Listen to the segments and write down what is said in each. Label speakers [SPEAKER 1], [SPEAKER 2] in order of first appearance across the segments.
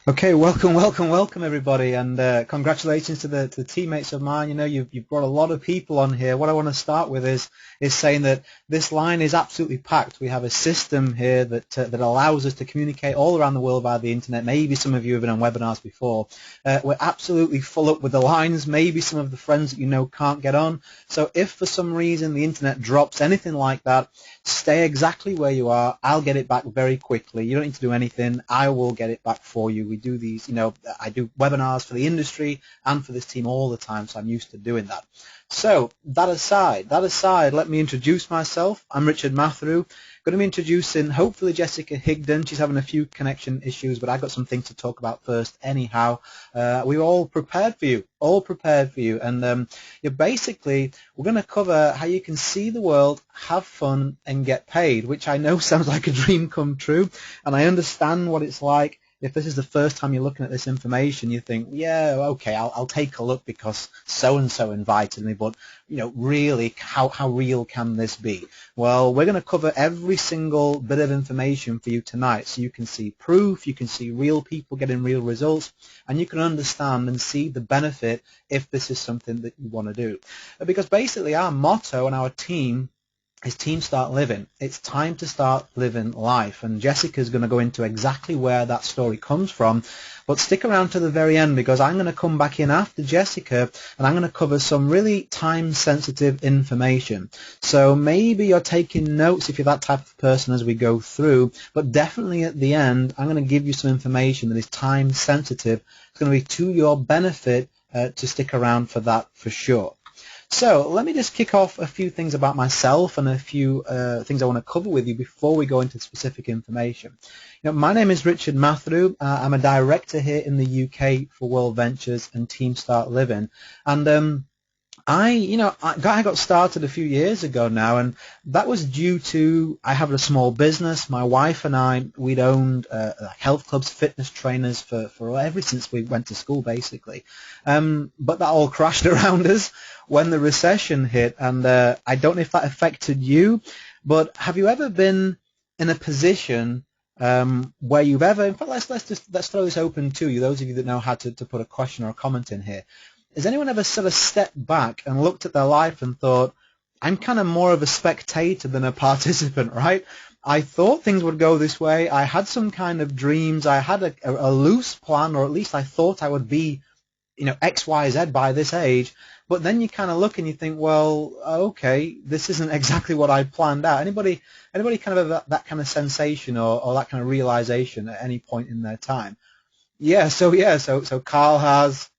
[SPEAKER 1] Okay, welcome everybody, and congratulations to the teammates of mine. You know, you've brought a lot of people on here. What I want to start with is saying that this line is absolutely packed. We have a system here that allows us to communicate all around the world via the internet. Maybe some of you have been on webinars before. We're absolutely full up with the lines. Maybe some of the friends that you know can't get on. So if for some reason the internet drops, anything like that, stay exactly where you are. I'll get it back very quickly. You don't need to do anything. I will get it back for you. We do these, I do webinars for the industry and for this team all the time, so I'm used to doing that. So that aside, let me introduce myself. I'm Richard Matheru. Going to be introducing hopefully Jessica Higdon. She's having a few connection issues, but I've got some things to talk about first anyhow. We're all prepared for you, and basically we're going to cover how you can see the world, have fun, and get paid, which I know sounds like a dream come true, and I understand what it's like. If this is the first time you're looking at this information, you think, yeah, okay, I'll take a look because so-and-so invited me, but, really, how real can this be? Well, we're going to cover every single bit of information for you tonight, so you can see proof, you can see real people getting real results, and you can understand and see the benefit if this is something that you want to do. Because basically our motto and our team is Team Start Living. It's time to start living life, and Jessica's going to go into exactly where that story comes from, but stick around to the very end because I'm going to come back in after Jessica and I'm going to cover some really time-sensitive information. So maybe you're taking notes if you're that type of person as we go through, but definitely at the end I'm going to give you some information that is time-sensitive. It's going to be to your benefit to stick around for that for sure. So let me just kick off a few things about myself and a few things I want to cover with you before we go into specific information. My name is Richard Matheru. I'm a director here in the UK for World Ventures and Team Start Living, and I got started a few years ago now, and that was due to I have a small business. My wife and I, we'd owned health clubs, fitness trainers for ever since we went to school, basically. But that all crashed around us when the recession hit, and I don't know if that affected you, but have you ever been in a position where you've ever, in fact, let's throw this open to you, those of you that know how to put a question or a comment in here. Has anyone ever sort of stepped back and looked at their life and thought, I'm kind of more of a spectator than a participant, right? I thought things would go this way. I had some kind of dreams. I had a loose plan, or at least I thought I would be, X, Y, Z by this age. But then you kind of look and you think, well, okay, this isn't exactly what I planned out. Anybody kind of have that kind of sensation or that kind of realization at any point in their time? So Carl has.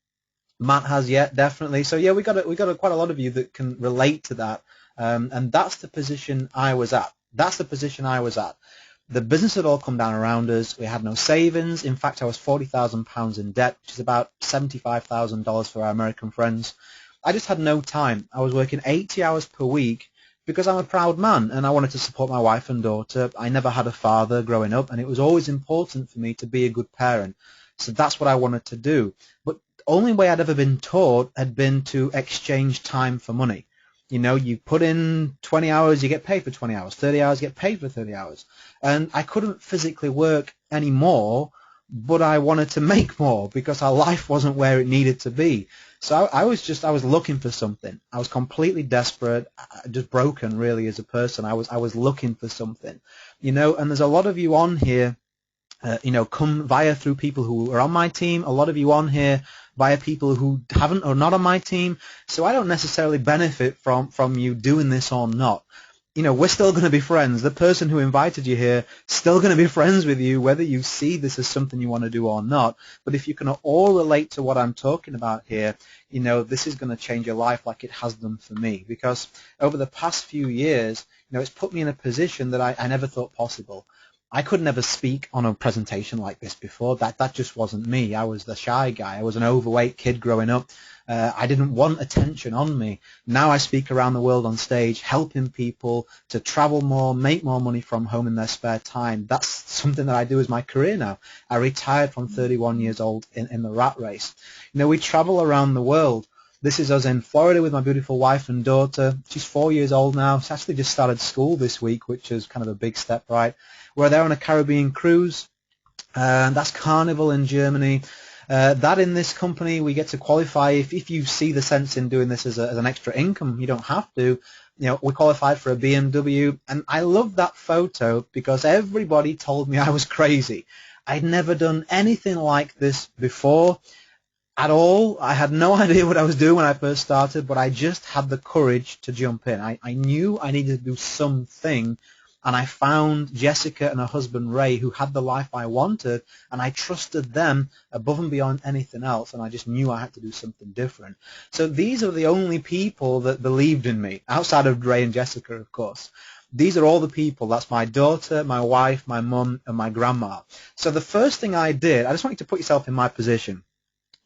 [SPEAKER 1] Matt has, definitely. So we got quite a lot of you that can relate to that, and that's the position I was at. The business had all come down around us. We had no savings. In fact, I was £40,000 in debt, which is about $75,000 for our American friends. I just had no time. I was working 80 hours per week because I'm a proud man and I wanted to support my wife and daughter. I never had a father growing up, and it was always important for me to be a good parent. So that's what I wanted to do. But only way I'd ever been taught had been to exchange time for money. You put in 20 hours, you get paid for 20 hours, 30 hours, you get paid for 30 hours. And I couldn't physically work anymore, but I wanted to make more because our life wasn't where it needed to be. So I was looking for something. I was completely desperate, just broken really as a person. I was looking for something, and there's a lot of you on here, come via through people who are on my team, a lot of you on here via people who haven't or not on my team. So I don't necessarily benefit from you doing this or not. We're still going to be friends. The person who invited you here still going to be friends with you, whether you see this as something you want to do or not. But if you can all relate to what I'm talking about here, this is going to change your life like it has done for me. Because over the past few years, it's put me in a position that I never thought possible. I could never speak on a presentation like this before. That just wasn't me. I was the shy guy. I was an overweight kid growing up. I didn't want attention on me. Now I speak around the world on stage, helping people to travel more, make more money from home in their spare time. That's something that I do as my career now. I retired from 31 years old in the rat race. We travel around the world. This is us in Florida with my beautiful wife and daughter. She's 4 years old now. She's actually just started school this week, which is kind of a big step, right? We're there on a Caribbean cruise. That's Carnival in Germany. That in this company, we get to qualify if you see the sense in doing this as an extra income. You don't have to. We qualified for a BMW, and I love that photo because everybody told me I was crazy. I'd never done anything like this before at all. I had no idea what I was doing when I first started, but I just had the courage to jump in. I knew I needed to do something, and I found Jessica and her husband Ray, who had the life I wanted, and I trusted them above and beyond anything else, and I just knew I had to do something different. So these are the only people that believed in me, outside of Ray and Jessica, of course. These are all the people. That's my daughter, my wife, my mum, and my grandma. So the first thing I did, I just want you to put yourself in my position.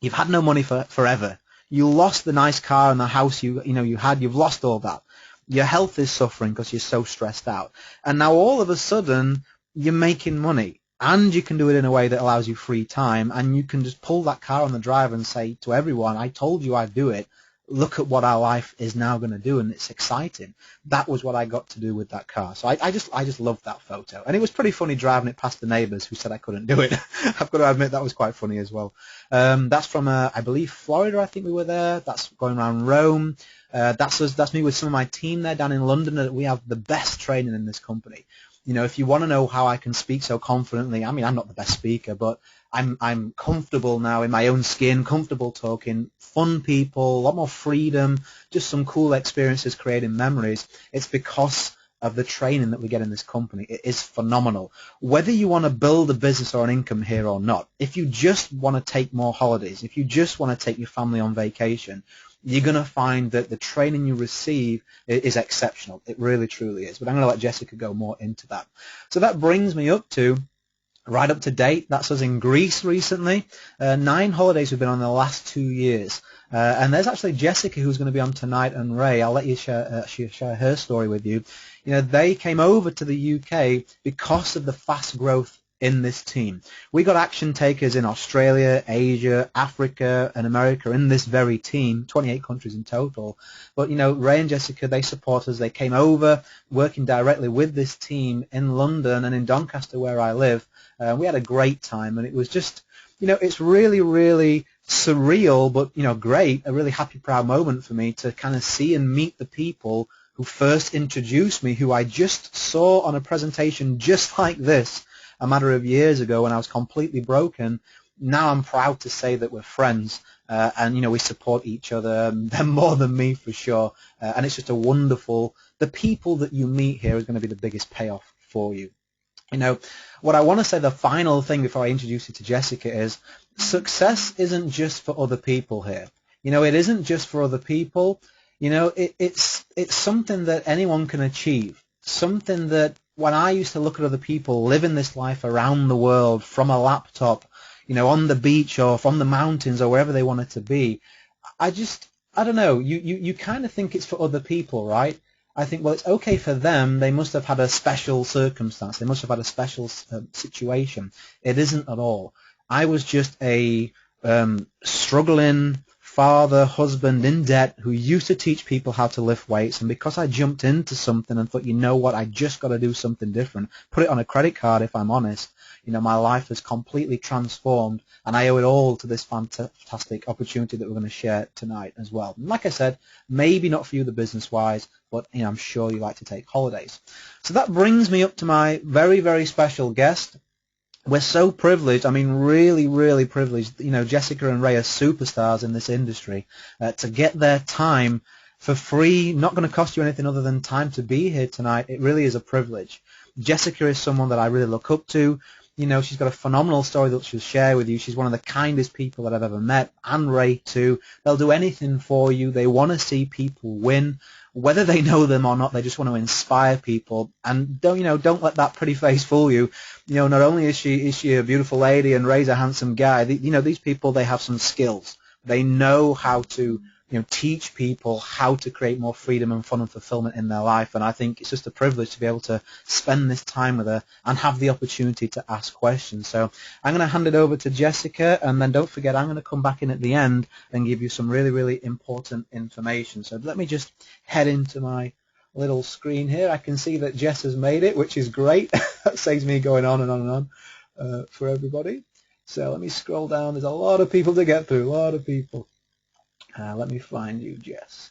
[SPEAKER 1] You've had no money forever. You lost the nice car and the house you had. You've lost all that. Your health is suffering because you're so stressed out. And now all of a sudden, you're making money. And you can do it in a way that allows you free time. And you can just pull that car on the drive and say to everyone, I told you I'd do it. Look at what our life is now going to do, and it's exciting. That was what I got to do with that car. So I just loved that photo. And it was pretty funny driving it past the neighbors who said I couldn't do it. I've got to admit that was quite funny as well. That's from, I believe, Florida, I think we were there. That's going around Rome. That's me with some of my team there down in London. We have the best training in this company. If you want to know how I can speak so confidently, I mean, I'm not the best speaker, but I'm comfortable now in my own skin, comfortable talking, fun people, a lot more freedom, just some cool experiences, creating memories. It's because of the training that we get in this company. It is phenomenal. Whether you want to build a business or an income here or not, if you just want to take more holidays, if you just want to take your family on vacation, you're going to find that the training you receive is exceptional. It really, truly is. But I'm going to let Jessica go more into that. So that brings me right up to date. That's us in Greece recently. 9 holidays we've been on the last 2 years. And there's actually Jessica who's going to be on tonight, and Ray. I'll let you share her story with you. They came over to the UK because of the fast growth in this team. We got action takers in Australia, Asia, Africa, and America in this very team, 28 countries in total. But, Ray and Jessica, they support us. They came over working directly with this team in London and in Doncaster, where I live. We had a great time, and it was just, it's really, really surreal, but, great, a really happy, proud moment for me to kind of see and meet the people who first introduced me, who I just saw on a presentation just like this a matter of years ago when I was completely broken. Now I'm proud to say that we're friends, and we support each other. They're more than me for sure, and it's just a wonderful. The people that you meet here is going to be the biggest payoff for you. What I want to say, the final thing before I introduce you to Jessica, is success isn't just for other people here. It isn't just for other people. It's something that anyone can achieve. Something that when I used to look at other people living this life around the world from a laptop, on the beach or from the mountains or wherever they wanted to be, I don't know, you kind of think it's for other people, right? I think, well, it's okay for them. They must have had a special circumstance. They must have had a special situation. It isn't at all. I was just a struggling father, husband in debt who used to teach people how to lift weights, and because I jumped into something and thought, I just got to do something different, put it on a credit card if I'm honest, my life has completely transformed, and I owe it all to this fantastic opportunity that we're going to share tonight as well. And like I said, maybe not for you the business-wise, but I'm sure you like to take holidays. So that brings me up to my very, very special guest. We're so privileged, really, really privileged. Jessica and Ray are superstars in this industry. To get their time for free, not going to cost you anything other than time to be here tonight, it really is a privilege. Jessica is someone that I really look up to. She's got a phenomenal story that she'll share with you. She's one of the kindest people that I've ever met, and Ray too. They'll do anything for you. They want to see people win. Whether they know them or not, they just want to inspire people. And don't let that pretty face fool you. Not only is she a beautiful lady and Ray's a handsome guy, these people, they have some skills. They know how to teach people how to create more freedom and fun and fulfillment in their life. And I think it's just a privilege to be able to spend this time with her and have the opportunity to ask questions. So I'm going to hand it over to Jessica, and then don't forget, I'm going to come back in at the end and give you some really, really important information. So let me just head into my little screen here. I can see that Jess has made it, which is great. That saves me going on and on and on. for everybody. So let me scroll down. There's a lot of people to get through, a lot of people. Let me find you, Jess.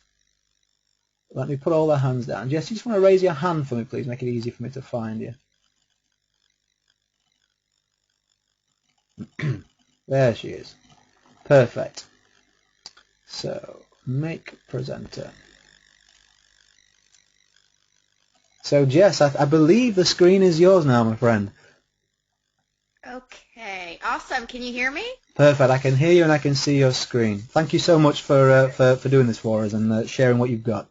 [SPEAKER 1] Let me put all the hands down. Jess, you just want to raise your hand for me, please? Make it easy for me to find you. There she is. Perfect. So, make presenter. So, Jess, I believe the screen is yours now, my friend.
[SPEAKER 2] Okay, awesome. Can you hear me?
[SPEAKER 1] Perfect. I can hear you and I can see your screen. Thank you so much for doing this for us and sharing what you've got.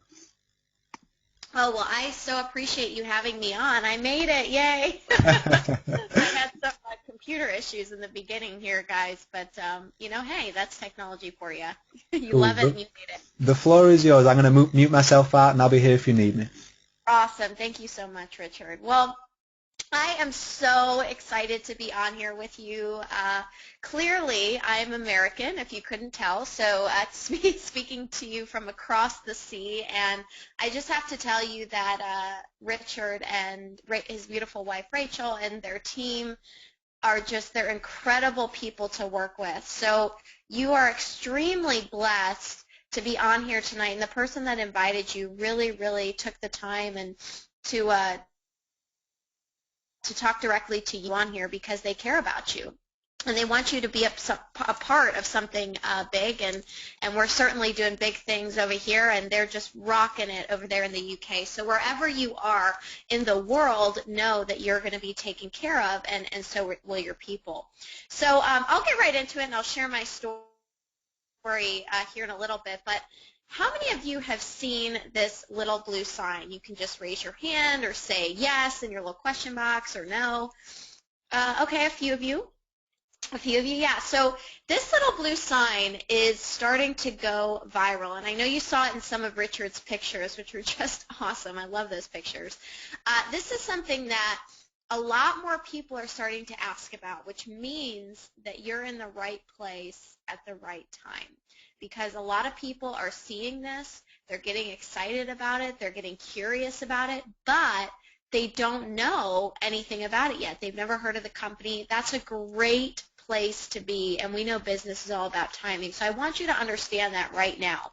[SPEAKER 2] Oh, well, I so appreciate you having me on. I made it. Yay. I had some computer issues in the beginning here, guys, but, hey, that's technology for you. You
[SPEAKER 1] Cool.
[SPEAKER 2] love it and you made it.
[SPEAKER 1] The floor is yours. I'm going to mute myself out and I'll be here if you need me.
[SPEAKER 2] Awesome. Thank you so much, Richard. Well, I am so excited to be on here with you. Clearly, I'm American, if you couldn't tell, so speaking to you from across the sea, and I just have to tell you that Richard and his beautiful wife, Rachel, and their team they're incredible people to work with. So you are extremely blessed to be on here tonight, and the person that invited you really, really took the time and to talk directly to you on here because they care about you. And they want you to be a part of something big, and we're certainly doing big things over here, and they're just rocking it over there in the UK. So wherever you are in the world, know that you're going to be taken care of, and so will your people. So I'll get right into it, and I'll share my story here in a little bit, but how many of you have seen this little blue sign? You can just raise your hand or say yes in your little question box or no. Okay, a few of you. Yeah. So this little blue sign is starting to go viral, and I know you saw it in some of Richard's pictures, which were just awesome. I love those pictures. This is something that a lot more people are starting to ask about, which means that you're in the right place at the right time, because a lot of people are seeing this, they're getting excited about it, they're getting curious about it, but they don't know anything about it yet. They've never heard of the company. That's a great place to be, and we know business is all about timing. So I want you to understand that right now.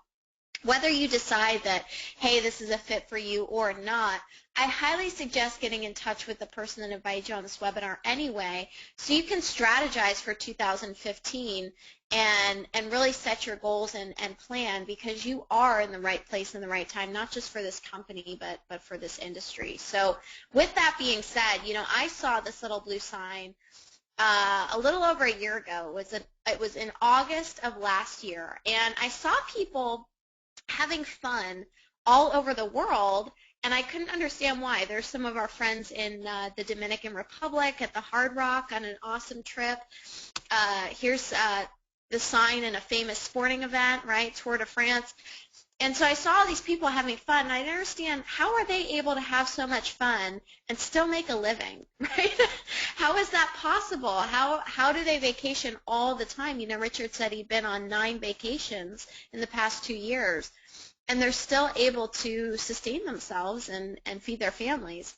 [SPEAKER 2] Whether you decide that, hey, this is a fit for you or not, I highly suggest getting in touch with the person that invited you on this webinar anyway, so you can strategize for 2015 and really set your goals and plan, because you are in the right place in the right time, not just for this company, but for this industry. So with that being said, I saw this little blue sign a little over a year ago. It was in August of last year, and I saw people having fun all over the world, and I couldn't understand why. There's some of our friends in the Dominican Republic at the Hard Rock on an awesome trip. Here's the sign in a famous sporting event, right, Tour de France. And so I saw all these people having fun, and I didn't understand, how are they able to have so much fun and still make a living, right? How is that possible? How do they vacation all the time? Richard said he'd been on 9 vacations in the past 2 years, and they're still able to sustain themselves and feed their families.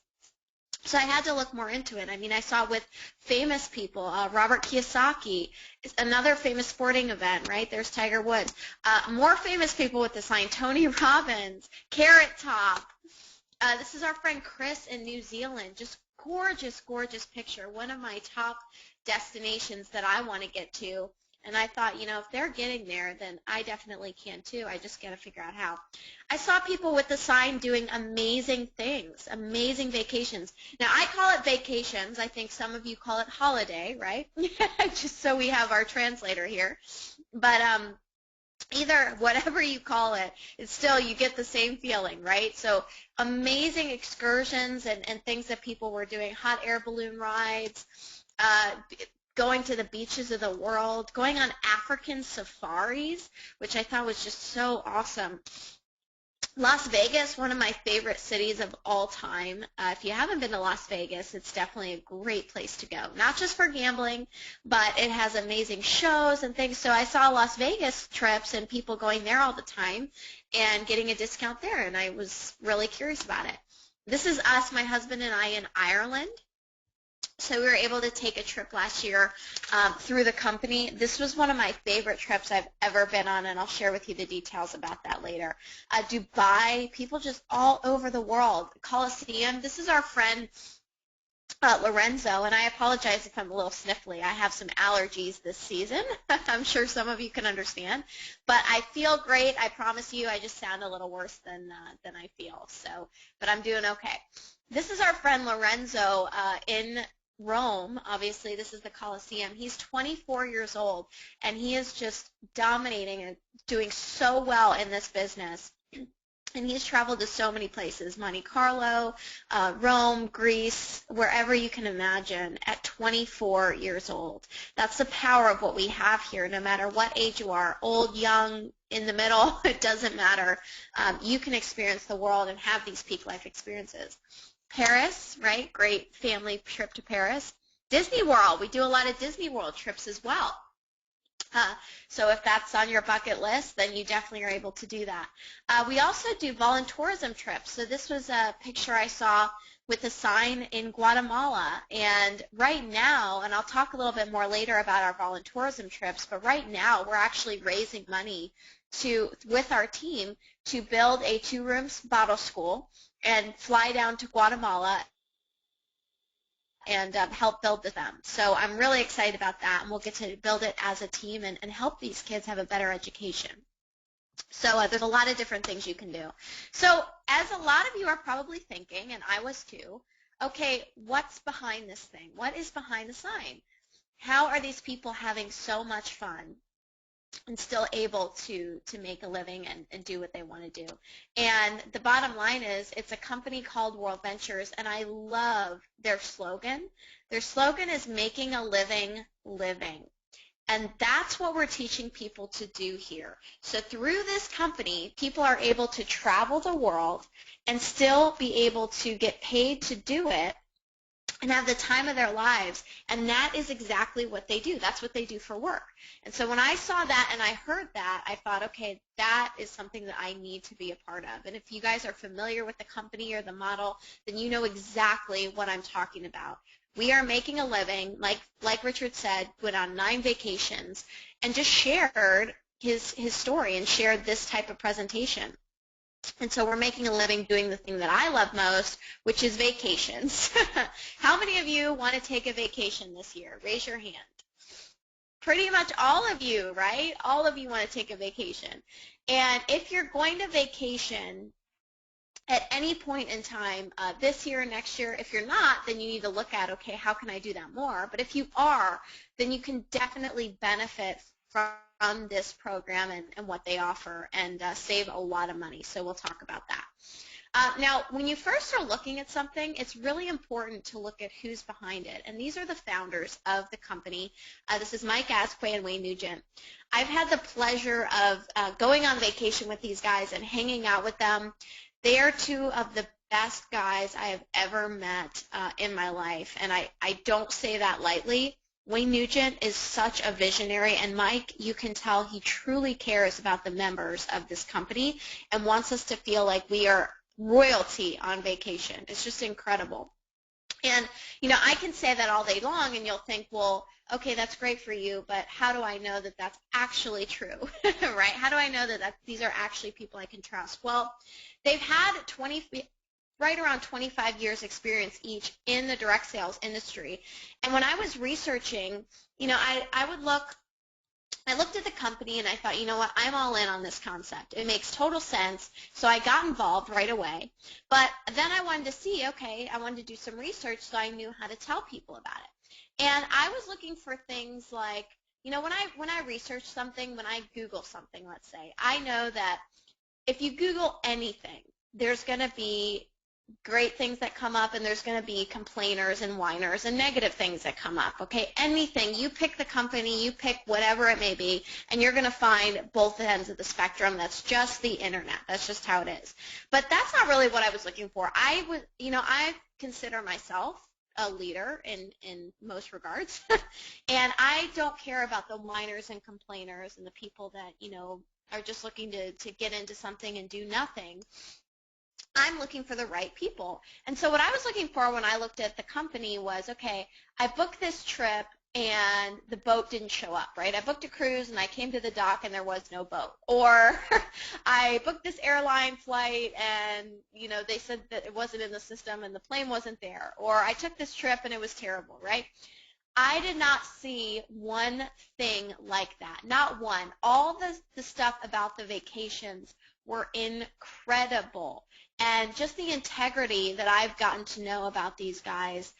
[SPEAKER 2] So I had to look more into it. I saw with famous people, Robert Kiyosaki, another famous sporting event, right? There's Tiger Woods. More famous people with the sign, Tony Robbins, Carrot Top. This is our friend Chris in New Zealand. Just gorgeous, gorgeous picture. One of my top destinations that I want to get to. And I thought, if they're getting there, then I definitely can too. I just got to figure out how. I saw people with the sign doing amazing things, amazing vacations. Now, I call it vacations. I think some of you call it holiday, right? Just so we have our translator here. But either whatever you call it, it's still, you get the same feeling, right? So amazing excursions and things that people were doing, hot air balloon rides, going to the beaches of the world, going on African safaris, which I thought was just so awesome. Las Vegas, one of my favorite cities of all time. If you haven't been to Las Vegas, it's definitely a great place to go. Not just for gambling, but it has amazing shows and things. So I saw Las Vegas trips and people going there all the time and getting a discount there, and I was really curious about it. This is us, my husband and I, in Ireland. So we were able to take a trip last year through the company. This was one of my favorite trips I've ever been on, and I'll share with you the details about that later. Dubai, people just all over the world. Colosseum, this is our friend Lorenzo, and I apologize if I'm a little sniffly. I have some allergies this season. I'm sure some of you can understand, but I feel great. I promise you, I just sound a little worse than I feel. So, but I'm doing okay. This is our friend Lorenzo in Rome. Obviously, this is the Colosseum. He's 24 years old, and he is just dominating and doing so well in this business. And he's traveled to so many places, Monte Carlo, Rome, Greece, wherever you can imagine at 24 years old. That's the power of what we have here, no matter what age you are, old, young, in the middle, it doesn't matter. You can experience the world and have these peak life experiences. Paris, right? Great family trip to Paris. Disney World, we do a lot of Disney World trips as well. So if that's on your bucket list, then you definitely are able to do that. We also do voluntourism trips. So this was a picture I saw with a sign in Guatemala. And right now, and I'll talk a little bit more later about our voluntourism trips, but right now we're actually raising money with our team to build a 2-room bottle school and fly down to Guatemala and help build them. So I'm really excited about that, and we'll get to build it as a team and help these kids have a better education. So there's a lot of different things you can do. So as a lot of you are probably thinking, and I was too, okay, what's behind this thing? What is behind the sign? How are these people having so much fun and still able to make a living and do what they want to do? And the bottom line is it's a company called World Ventures, and I love their slogan. Their slogan is making a living living. And that's what we're teaching people to do here. So through this company, people are able to travel the world and still be able to get paid to do it and have the time of their lives, and that is exactly what they do. That's what they do for work. And so when I saw that and I heard that, I thought, okay, that is something that I need to be a part of. And if you guys are familiar with the company or the model, then you know exactly what I'm talking about. We are making a living, like Richard said, went on 9 vacations and just shared his story and shared this type of presentation. And so we're making a living doing the thing that I love most, which is vacations. How many of you want to take a vacation this year? Raise your hand. Pretty much all of you, right? All of you want to take a vacation. And if you're going to vacation at any point in time, this year, next year, if you're not, then you need to look at, okay, how can I do that more? But if you are, then you can definitely benefit from this program and what they offer and save a lot of money. So we'll talk about that. Now, when you first are looking at something, it's really important to look at who's behind it. And these are the founders of the company. This is Mike Azquay and Wayne Nugent. I've had the pleasure of going on vacation with these guys and hanging out with them. They are 2 of the best guys I have ever met in my life, and I don't say that lightly. Wayne Nugent is such a visionary, and Mike, you can tell he truly cares about the members of this company and wants us to feel like we are royalty on vacation. It's just incredible. And, you know, I can say that all day long, and you'll think, well, okay, that's great for you, but how do I know that that's actually true, right? How do I know that these are actually people I can trust? Well, they've had right around 25 years experience each in the direct sales industry. And when I was researching, you know, I looked at the company and I thought, you know what, I'm all in on this concept. It makes total sense. So I got involved right away. But then I wanted to see, okay, I wanted to do some research so I knew how to tell people about it. And I was looking for things like, you know, when I research something, when I Google something, let's say, I know that if you Google anything, there's going to be great things that come up, and there's going to be complainers and whiners and negative things that come up, okay? Anything, you pick the company, you pick whatever it may be, and you're going to find both ends of the spectrum. That's just the internet. That's just how it is. But that's not really what I was looking for. I consider myself a leader in most regards, and I don't care about the whiners and complainers and the people that, you know, are just looking to get into something and do nothing. I'm looking for the right people. And so what I was looking for when I looked at the company was, okay, I booked this trip and the boat didn't show up, right? I booked a cruise and I came to the dock and there was no boat. Or I booked this airline flight and, you know, they said that it wasn't in the system and the plane wasn't there. Or I took this trip and it was terrible, right? I did not see one thing like that, not one. All the stuff about the vacations were incredible. And just the integrity that I've gotten to know about these guys,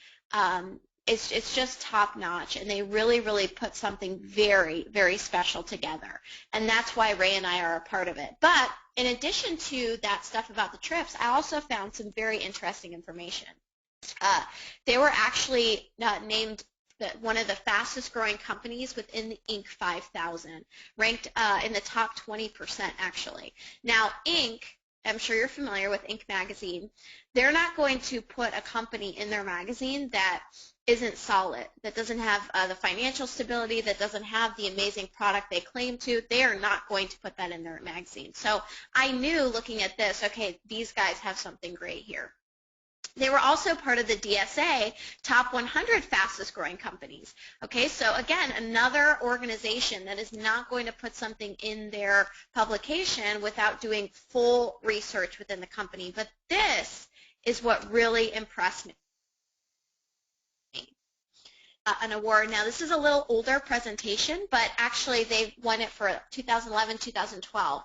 [SPEAKER 2] it's just top notch. And they really, really put something very, very special together. And that's why Ray and I are a part of it. But in addition to that stuff about the trips, I also found some very interesting information. They were actually named one of the fastest growing companies within the Inc. 5000, ranked in the top 20% actually. Now Inc., I'm sure you're familiar with Inc. magazine, they're not going to put a company in their magazine that isn't solid, that doesn't have the financial stability, that doesn't have the amazing product they claim to. They are not going to put that in their magazine. So I knew looking at this, okay, these guys have something great here. They were also part of the DSA top 100 fastest growing companies. Okay, so again, another organization that is not going to put something in their publication without doing full research within the company. But this is what really impressed me. An award. Now, this is a little older presentation, but actually they won it for 2011, 2012.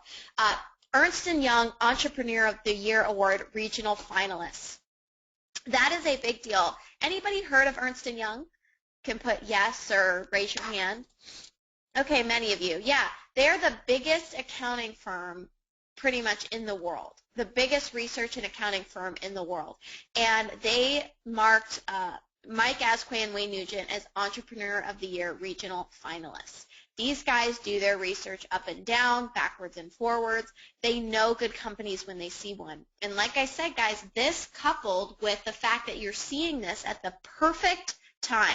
[SPEAKER 2] Ernst & Young Entrepreneur of the Year Award regional finalists. That is a big deal. Anybody heard of Ernst & Young? Can put yes or raise your hand. Okay, many of you. Yeah, they're the biggest accounting firm pretty much in the world, the biggest research and accounting firm in the world. And they marked Mike Azquay and Wayne Nugent as Entrepreneur of the Year regional finalists. These guys do their research up and down, backwards and forwards. They know good companies when they see one. And like I said, guys, this coupled with the fact that you're seeing this at the perfect time.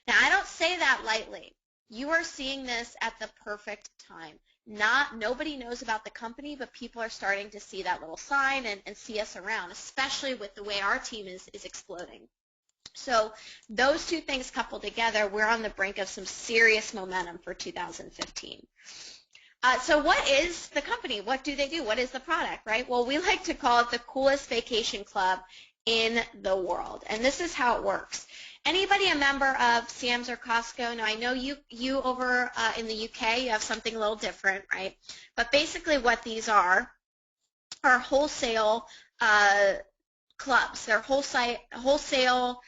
[SPEAKER 2] Now, I don't say that lightly. You are seeing this at the perfect time. Nobody knows about the company, but people are starting to see that little sign and see us around, especially with the way our team is exploding. So those two things coupled together, we're on the brink of some serious momentum for 2015. So what is the company? What do they do? What is the product, right? Well, we like to call it the coolest vacation club in the world. And this is how it works. Anybody a member of Sam's or Costco? Now, I know you over in the UK, you have something a little different, right? But basically what these are wholesale clubs. They're wholesale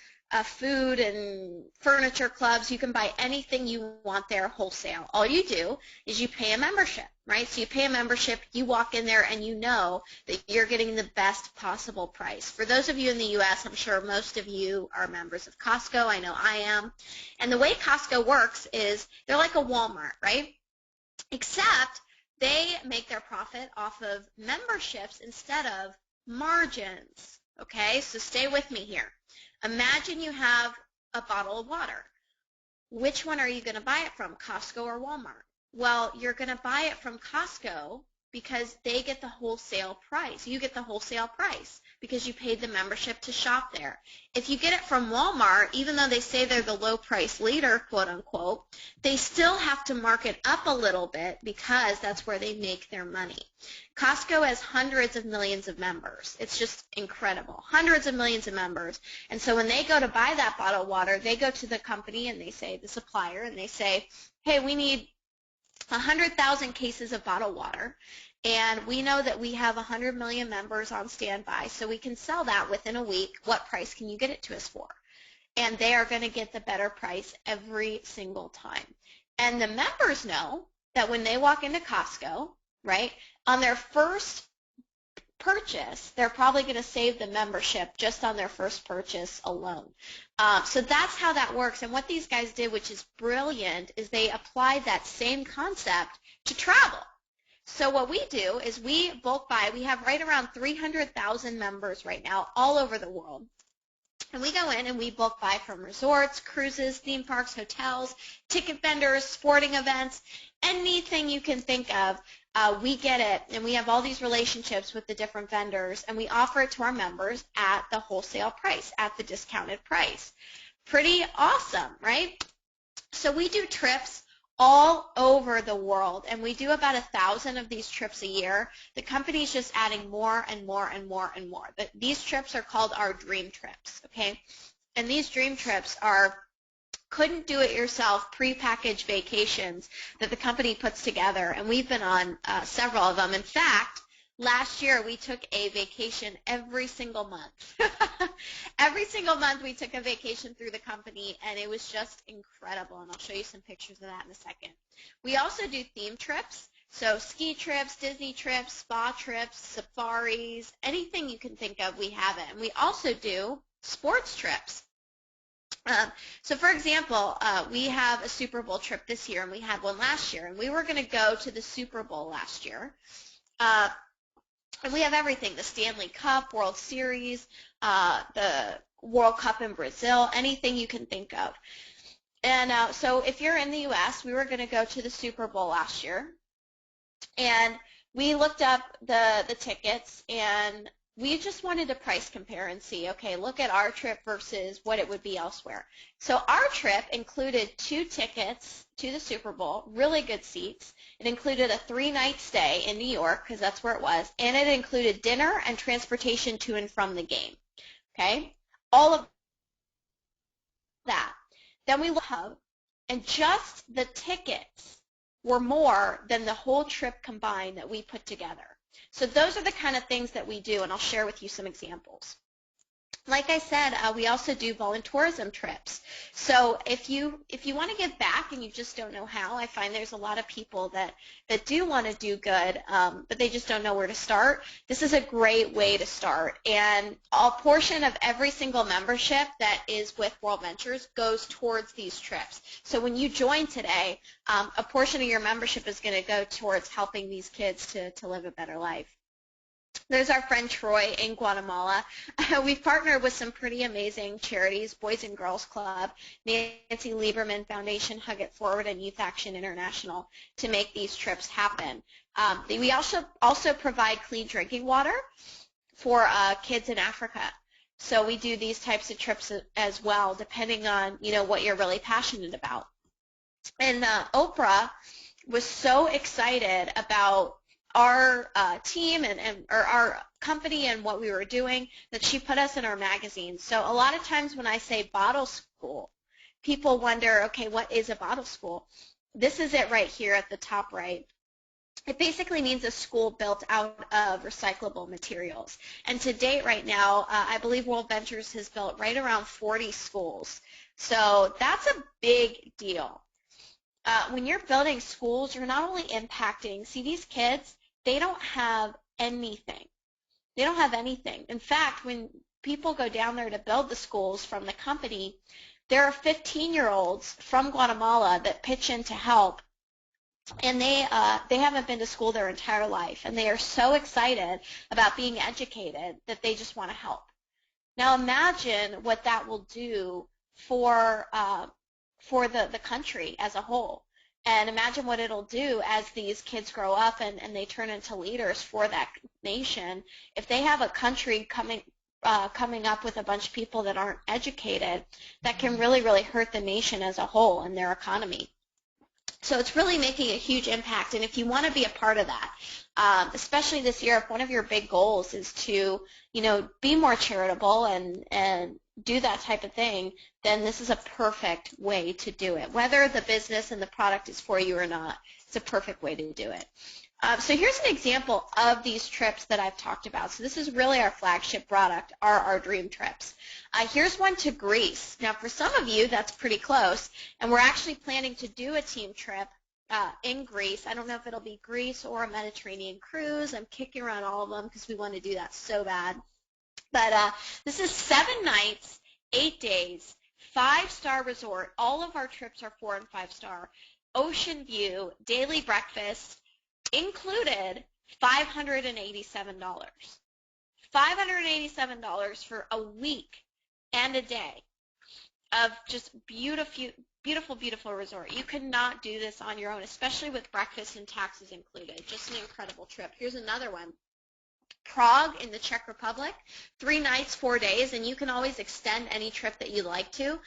[SPEAKER 2] food and furniture clubs. You can buy anything you want there wholesale. All you do is you pay a membership, right? So you pay a membership, you walk in there, and you know that you're getting the best possible price. For those of you in the U.S., I'm sure most of you are members of Costco. I know I am. And the way Costco works is they're like a Walmart, right? Except they make their profit off of memberships instead of margins. Okay, so stay with me here. Imagine you have a bottle of water. Which one are you going to buy it from, Costco or Walmart? Well, you're going to buy it from Costco because they get the wholesale price. You get the wholesale price because you paid the membership to shop there. If you get it from Walmart, even though they say they're the low price leader, quote unquote, they still have to mark it up a little bit because that's where they make their money. Costco has hundreds of millions of members. It's just incredible. Hundreds of millions of members. And so when they go to buy that bottle of water, they go to the company and they say, the supplier, and they say, hey, we need 100,000 cases of bottled water, and we know that we have 100 million members on standby, so we can sell that within a week. What price can you get it to us for? And they are going to get the better price every single time. And the members know that when they walk into Costco, right, on their first purchase, they're probably going to save the membership just on their first purchase alone. So that's how that works. And what these guys did, which is brilliant, is they applied that same concept to travel. So what we do is we bulk buy. We have right around 300,000 members right now all over the world. And we go in and we bulk buy from resorts, cruises, theme parks, hotels, ticket vendors, sporting events, anything you can think of. we get it, and we have all these relationships with the different vendors, and we offer it to our members at the wholesale price, at the discounted price. Pretty awesome, right? So we do trips all over the world, and we do about 1,000 of these trips a year. The company's just adding more and more and more and more. But these trips are called our dream trips, okay? And these dream trips are couldn't do it yourself prepackaged vacations that the company puts together, and we've been on several of them. In fact, last year we took a vacation every single month. Every single month we took a vacation through the company, and it was just incredible, and I'll show you some pictures of that in a second. We also do theme trips, so ski trips, Disney trips, spa trips, safaris, anything you can think of, we have it. And we also do sports trips. So, for example, we have a Super Bowl trip this year, and we had one last year, and we were going to go to the Super Bowl last year. And we have everything, the Stanley Cup, World Series, the World Cup in Brazil, anything you can think of. And so if you're in the U.S., we were going to go to the Super Bowl last year, and we looked up the tickets, and we just wanted to price compare and see, okay, look at our trip versus what it would be elsewhere. So our trip included 2 tickets to the Super Bowl, really good seats. It included a 3-night stay in New York, because that's where it was, and it included dinner and transportation to and from the game, okay? All of that. Then we looked up, and just the tickets were more than the whole trip combined that we put together. So those are the kind of things that we do, and I'll share with you some examples. Like I said, we also do voluntourism trips. So if you want to give back and you just don't know how, I find there's a lot of people that do want to do good, but they just don't know where to start. This is a great way to start. And a portion of every single membership that is with World Ventures goes towards these trips. So when you join today, a portion of your membership is going to go towards helping these kids to live a better life. There's our friend Troy in Guatemala. We've partnered with some pretty amazing charities, Boys and Girls Club, Nancy Lieberman Foundation, Hug It Forward, and Youth Action International to make these trips happen. We also provide clean drinking water for kids in Africa. So we do these types of trips as well, depending on, what you're really passionate about. And Oprah was so excited about our team or our company and what we were doing that she put us in our magazine. So a lot of times when I say bottle school, people wonder, okay, what is a bottle school? This is it right here at the top right. It basically means a school built out of recyclable materials. And to date right now, I believe World Ventures has built right around 40 schools. So that's a big deal. When you're building schools, you're not only impacting, see these kids, they don't have anything. They don't have anything. In fact, when people go down there to build the schools from the company, there are 15-year-olds from Guatemala that pitch in to help, and they haven't been to school their entire life, and they are so excited about being educated that they just want to help. Now imagine what that will do for the country as a whole. And imagine what it'll do as these kids grow up and they turn into leaders for that nation. If they have a country coming up with a bunch of people that aren't educated, that can really, really hurt the nation as a whole and their economy. So it's really making a huge impact. And if you want to be a part of that, especially this year, if one of your big goals is to, be more charitable and do that type of thing, then this is a perfect way to do it. Whether the business and the product is for you or not, it's a perfect way to do it. So here's an example of these trips that I've talked about. So this is really our flagship product, our dream trips. Here's one to Greece. Now for some of you, that's pretty close, and we're actually planning to do a team trip in Greece. I don't know if it'll be Greece or a Mediterranean cruise. I'm kicking around all of them because we want to do that so bad. But this is 7 nights, 8 days, 5-star resort. All of our trips are 4- and 5-star. Ocean view, daily breakfast, included $587. $587 for a week and a day. of just beautiful, beautiful resort. You could not do this on your own, especially with breakfast and taxes included. Just an incredible trip. Here's another one. Prague in the Czech Republic, 3 nights, 4 days, and you can always extend any trip that you like to.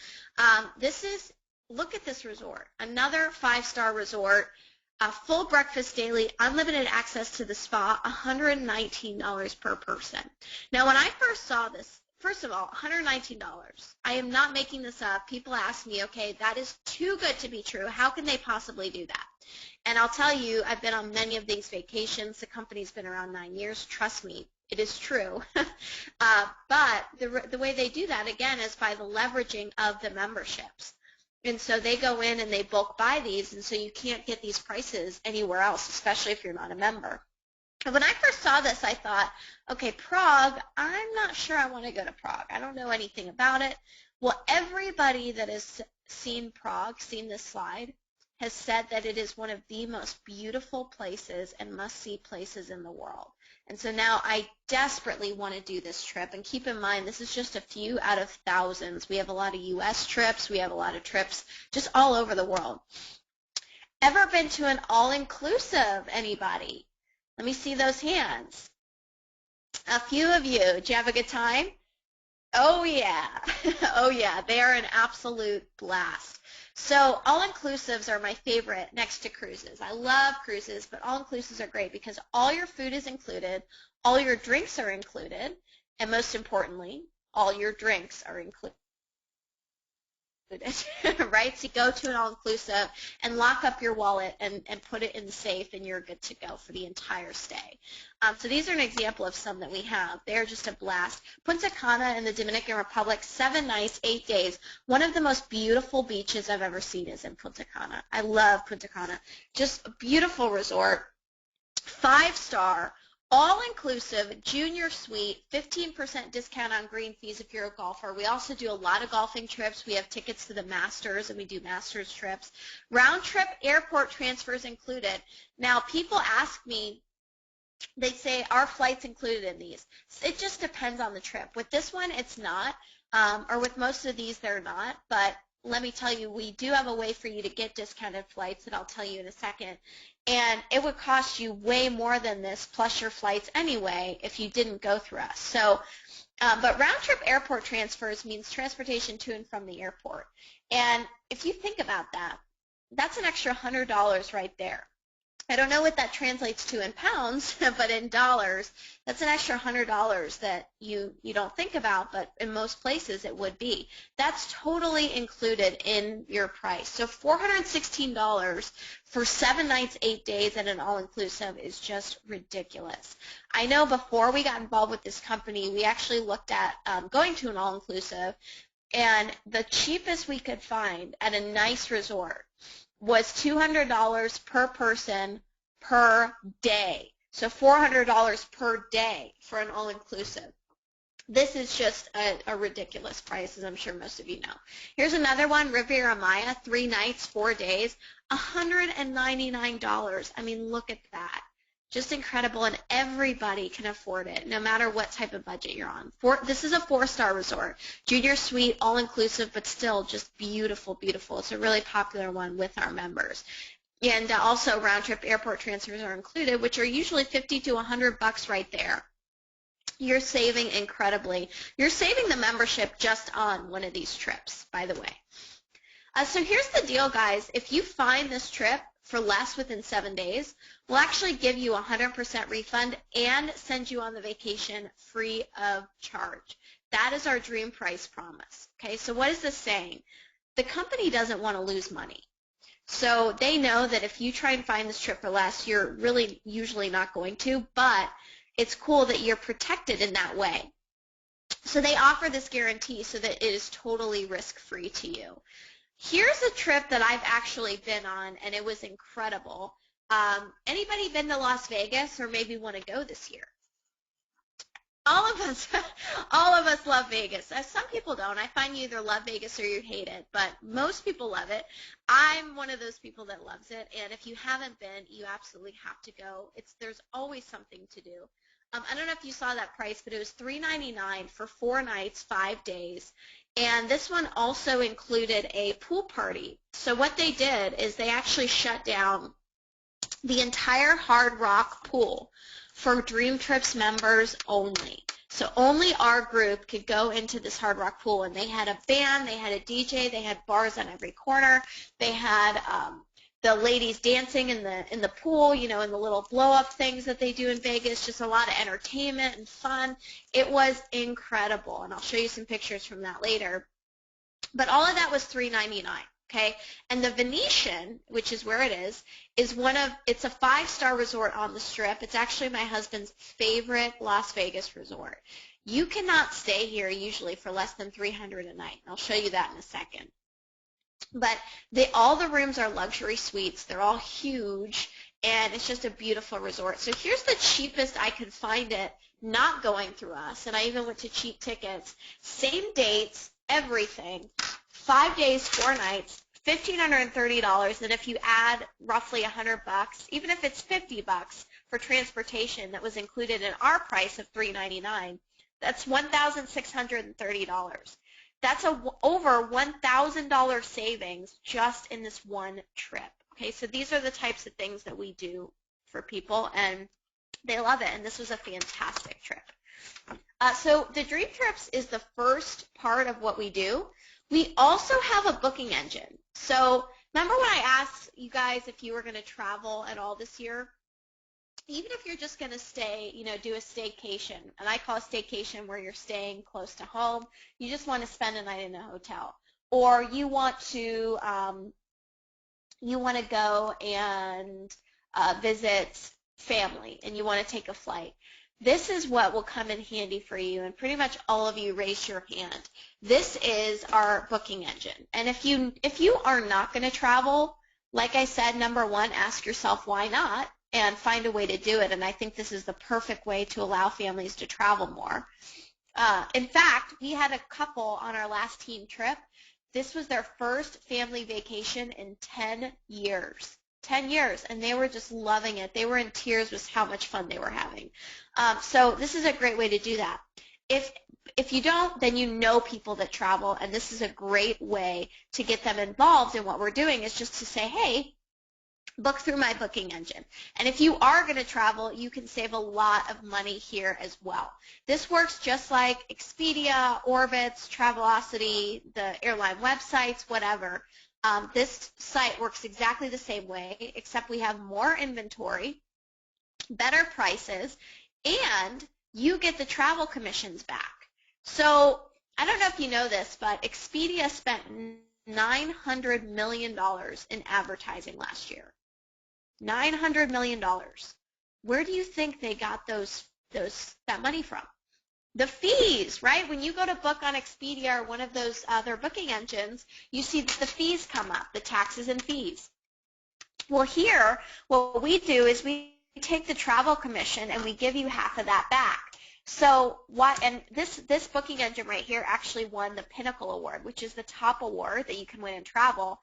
[SPEAKER 2] Look at this resort, another 5-star resort, full breakfast daily, unlimited access to the spa, $119 per person. Now, when I first saw this, first of all, $119. I am not making this up. People ask me, okay, that is too good to be true. How can they possibly do that? And I'll tell you, I've been on many of these vacations. The company's been around 9 years. Trust me, it is true. But the way they do that, again, is by the leveraging of the memberships. And so they go in and they bulk buy these, and so you can't get these prices anywhere else, especially if you're not a member. And when I first saw this, I thought, okay, Prague, I'm not sure I want to go to Prague. I don't know anything about it. Well, everybody that has seen Prague, seen this slide, has said that it is one of the most beautiful places and must-see places in the world. And so now I desperately want to do this trip. And keep in mind, this is just a few out of thousands. We have a lot of U.S. trips. We have a lot of trips just all over the world. Ever been to an all-inclusive, anybody? Let me see those hands. A few of you. Did you have a good time? Oh, yeah. Oh, yeah. They are an absolute blast. So all-inclusives are my favorite next to cruises. I love cruises, but all-inclusives are great because all your food is included, all your drinks are included, and most importantly, all your drinks are included. Right? So you go to an all-inclusive and lock up your wallet and put it in the safe, and you're good to go for the entire stay. So these are an example of some that we have. They're just a blast. Punta Cana in the Dominican Republic, 7 nights, 8 days. One of the most beautiful beaches I've ever seen is in Punta Cana. I love Punta Cana. Just a beautiful resort, 5-star, all-inclusive, junior suite, 15% discount on green fees if you're a golfer. We also do a lot of golfing trips. We have tickets to the Masters, and we do Masters trips. Round-trip airport transfers included. Now, people ask me, they say, are flights included in these? It just depends on the trip. With this one, it's not, or with most of these, they're not, but let me tell you, we do have a way for you to get discounted flights that I'll tell you in a second. And it would cost you way more than this plus your flights anyway if you didn't go through us. So, but round-trip airport transfers means transportation to and from the airport. And if you think about that, that's an extra $100 right there. I don't know what that translates to in pounds, but in dollars, that's an extra $100 that you don't think about, but in most places it would be. That's totally included in your price. So $416 for 7 nights, 8 days at an all-inclusive is just ridiculous. I know before we got involved with this company, we actually looked at going to an all-inclusive, and the cheapest we could find at a nice resort was $200 per person per day. So $400 per day for an all-inclusive. This is just a ridiculous price, as I'm sure most of you know. Here's another one, Riviera Maya, 3 nights, 4 days, $199. I mean, look at that. Just incredible, and everybody can afford it, no matter what type of budget you're on. This is a 4-star resort, junior suite, all-inclusive, but still just beautiful, beautiful. It's a really popular one with our members. And also round-trip airport transfers are included, which are usually $50 to $100 right there. You're saving incredibly. You're saving the membership just on one of these trips, by the way. So here's the deal, guys. If you find this trip for less within 7 days, we'll actually give you a 100% refund and send you on the vacation free of charge. That is our dream price promise. Okay, so what is this saying? The company doesn't want to lose money. So they know that if you try and find this trip for less, you're really usually not going to, but it's cool that you're protected in that way. So they offer this guarantee so that it is totally risk-free to you. Here's a trip that I've actually been on, and it was incredible. Anybody been to Las Vegas or maybe want to go this year? All of us love Vegas. Some people don't. I find you either love Vegas or you hate it, but most people love it. I'm one of those people that loves it, and if you haven't been, you absolutely have to go. There's always something to do. I don't know if you saw that price, but it was $399 for 4 nights, 5 days. And this one also included a pool party. So what they did is they actually shut down the entire Hard Rock pool for Dream Trips members only. So only our group could go into this Hard Rock pool, and they had a band, they had a DJ, they had bars on every corner, they had the ladies dancing in the pool, you know, in the little blow-up things that they do in Vegas, just a lot of entertainment and fun. It was incredible, and I'll show you some pictures from that later. But all of that was $399. Okay, and the Venetian, which is where it is it's a 5-star resort on the Strip. It's actually my husband's favorite Las Vegas resort. You cannot stay here usually for less than $300 a night. I'll show you that in a second. But all the rooms are luxury suites. They're all huge, and it's just a beautiful resort. So here's the cheapest I could find it not going through us, and I even went to Cheap Tickets. Same dates, everything. 5 days, 4 nights, $1,530, and if you add roughly $100, even if it's $50 for transportation that was included in our price of $399, that's $1,630. That's over $1,000 savings just in this one trip. Okay, so these are the types of things that we do for people, and they love it, and this was a fantastic trip. So the Dream Trips is the first part of what we do. We also have a booking engine. So remember when I asked you guys if you were going to travel at all this year? Even if you're just going to stay, you know, do a staycation, and I call a staycation where you're staying close to home, you just want to spend a night in a hotel, or you want to go and visit family, and you want to take a flight. This is what will come in handy for you, and pretty much all of you raise your hand. This is our booking engine, and if you are not going to travel, like I said, number one, ask yourself why not, and find a way to do it, and I think this is the perfect way to allow families to travel more. In fact, we had a couple on our last team trip. This was their first family vacation in 10 years. 10 years, and they were just loving it. They were in tears with how much fun they were having. So this is a great way to do that. If you don't, then you know people that travel, and this is a great way to get them involved in what we're doing, is just to say, hey, book through my booking engine. And if you are going to travel, you can save a lot of money here as well. This works just like Expedia, Orbitz, Travelocity, the airline websites, whatever. This site works exactly the same way, except we have more inventory, better prices, and you get the travel commissions back. So I don't know if you know this, but Expedia spent $900 million in advertising last year. $900 million. Where do you think they got that money from? The fees, right? When you go to book on Expedia or one of those other booking engines, you see the fees come up, the taxes and fees. Well, here, what we do is we take the travel commission and we give you half of that back. So and this booking engine right here actually won the Pinnacle Award, which is the top award that you can win in travel.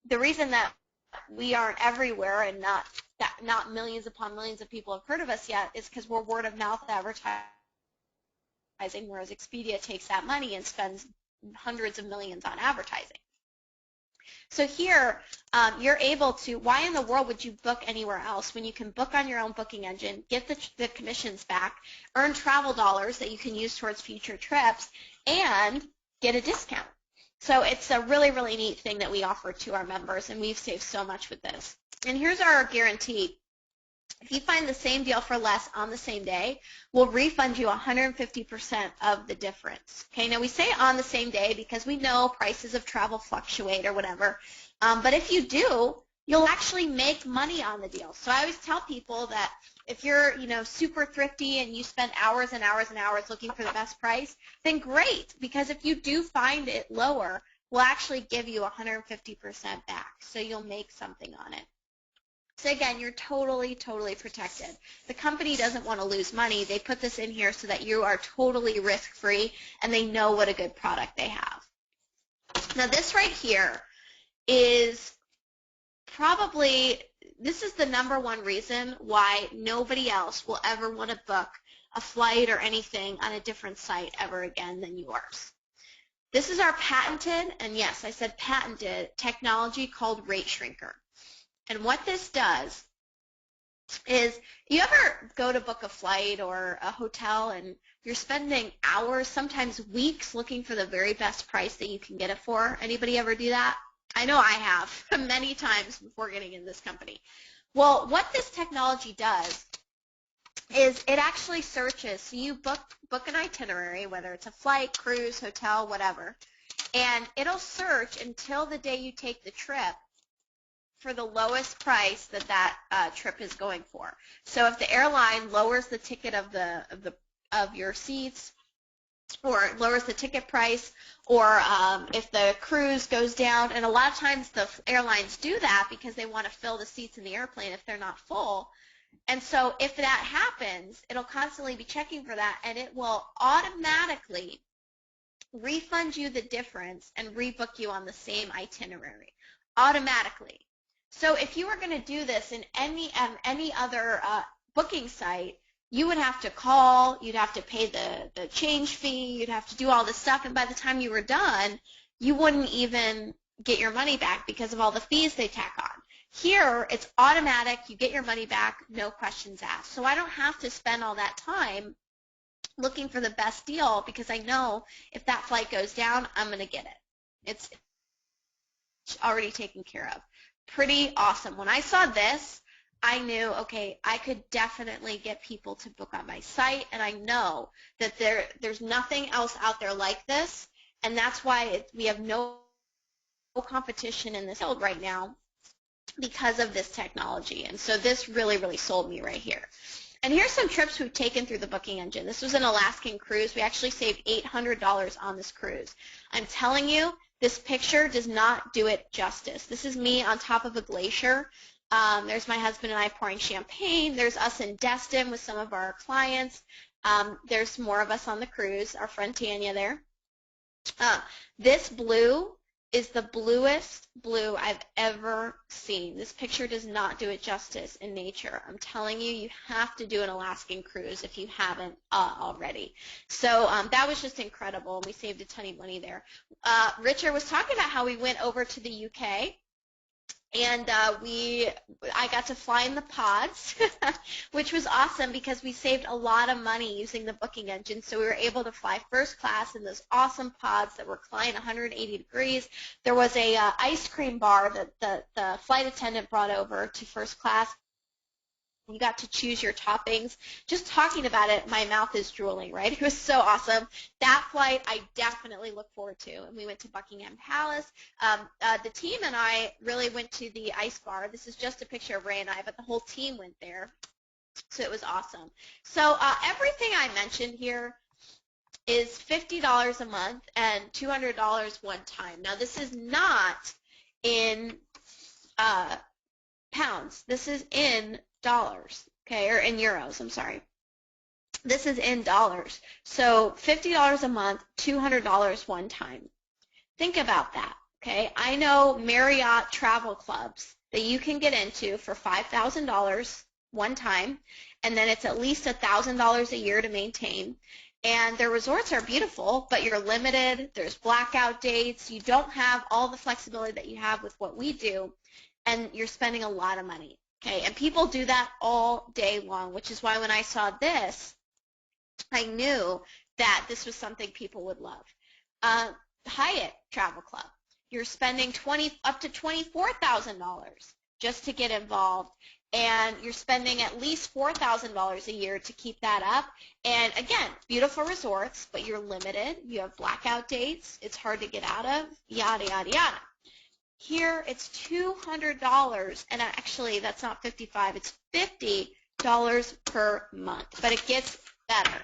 [SPEAKER 2] The reason that we aren't everywhere and not millions upon millions of people have heard of us yet is because we're word of mouth advertising, whereas Expedia takes that money and spends hundreds of millions on advertising. So here, you're able to, why in the world would you book anywhere else when you can book on your own booking engine, get the commissions back, earn travel dollars that you can use towards future trips, and get a discount? So it's a really, really neat thing that we offer to our members, and we've saved so much with this. And here's our guarantee. If you find the same deal for less on the same day, we'll refund you 150% of the difference. Okay, now we say on the same day because we know prices of travel fluctuate or whatever, but if you do, you'll actually make money on the deal. So I always tell people that if you're, super thrifty and you spend hours and hours and hours looking for the best price, then great, because if you do find it lower, we'll actually give you 150% back, so you'll make something on it. So again, you're totally, totally protected. The company doesn't want to lose money. They put this in here so that you are totally risk-free and they know what a good product they have. Now this right here is this is the number one reason why nobody else will ever want to book a flight or anything on a different site ever again than yours. This is our patented, and yes, I said patented, technology called Rate Shrinker. And what this does is, you ever go to book a flight or a hotel and you're spending hours, sometimes weeks, looking for the very best price that you can get it for? Anybody ever do that? I know I have many times before getting in this company. Well, what this technology does is it actually searches. So you book an itinerary, whether it's a flight, cruise, hotel, whatever, and it'll search until the day you take the trip for the lowest price that trip is going for. So if the airline lowers the ticket of your seats, or lowers the ticket price, or if the cruise goes down, and a lot of times the airlines do that because they want to fill the seats in the airplane if they're not full. And so if that happens, it'll constantly be checking for that, and it will automatically refund you the difference and rebook you on the same itinerary automatically. So if you were going to do this in any other booking site, you would have to call, you'd have to pay the change fee, you'd have to do all this stuff, and by the time you were done, you wouldn't even get your money back because of all the fees they tack on. Here, it's automatic. You get your money back, no questions asked. So I don't have to spend all that time looking for the best deal because I know if that flight goes down, I'm going to get it. It's already taken care of. Pretty awesome. When I saw this, I knew, okay, I could definitely get people to book on my site, and I know that there's nothing else out there like this, and that's why we have no competition in this field right now because of this technology. And so this really, really sold me right here. And here's some trips we've taken through the booking engine. This was an Alaskan cruise. We actually saved $800 on this cruise. I'm telling you, this picture does not do it justice. This is me on top of a glacier. There's my husband and I pouring champagne. There's us in Destin with some of our clients. There's more of us on the cruise, our friend Tanya there. This blue is the bluest blue I've ever seen. This picture does not do it justice in nature. I'm telling you, you have to do an Alaskan cruise if you haven't already. So that was just incredible, and we saved a ton of money there. Richard was talking about how we went over to the UK, and I got to fly in the pods, which was awesome because we saved a lot of money using the booking engine. So we were able to fly first class in those awesome pods that were reclined 180 degrees. There was a ice cream bar that the flight attendant brought over to first class. You got to choose your toppings. Just talking about it, my mouth is drooling, right? It was so awesome. That flight I definitely look forward to. And we went to Buckingham Palace. The team and I really went to the ice bar. This is just a picture of Ray and I, but the whole team went there. So it was awesome. So everything I mentioned here is $50 a month and $200 one time. Now, this is not in pounds. This is in dollars, okay, or in euros, I'm sorry. This is in dollars. So $50 a month, $200 one time. Think about that, okay? I know Marriott travel clubs that you can get into for $5,000 one time, and then it's at least $1,000 a year to maintain. And their resorts are beautiful, but you're limited. There's blackout dates. You don't have all the flexibility that you have with what we do, and you're spending a lot of money. Okay, and people do that all day long, which is why when I saw this, I knew that this was something people would love. Hyatt Travel Club, you're spending up to $24,000 just to get involved, and you're spending at least $4,000 a year to keep that up. And again, beautiful resorts, but you're limited. You have blackout dates. It's hard to get out of, yada, yada, yada. Here it's $200, and actually that's not $55, it's $50 per month, but it gets better.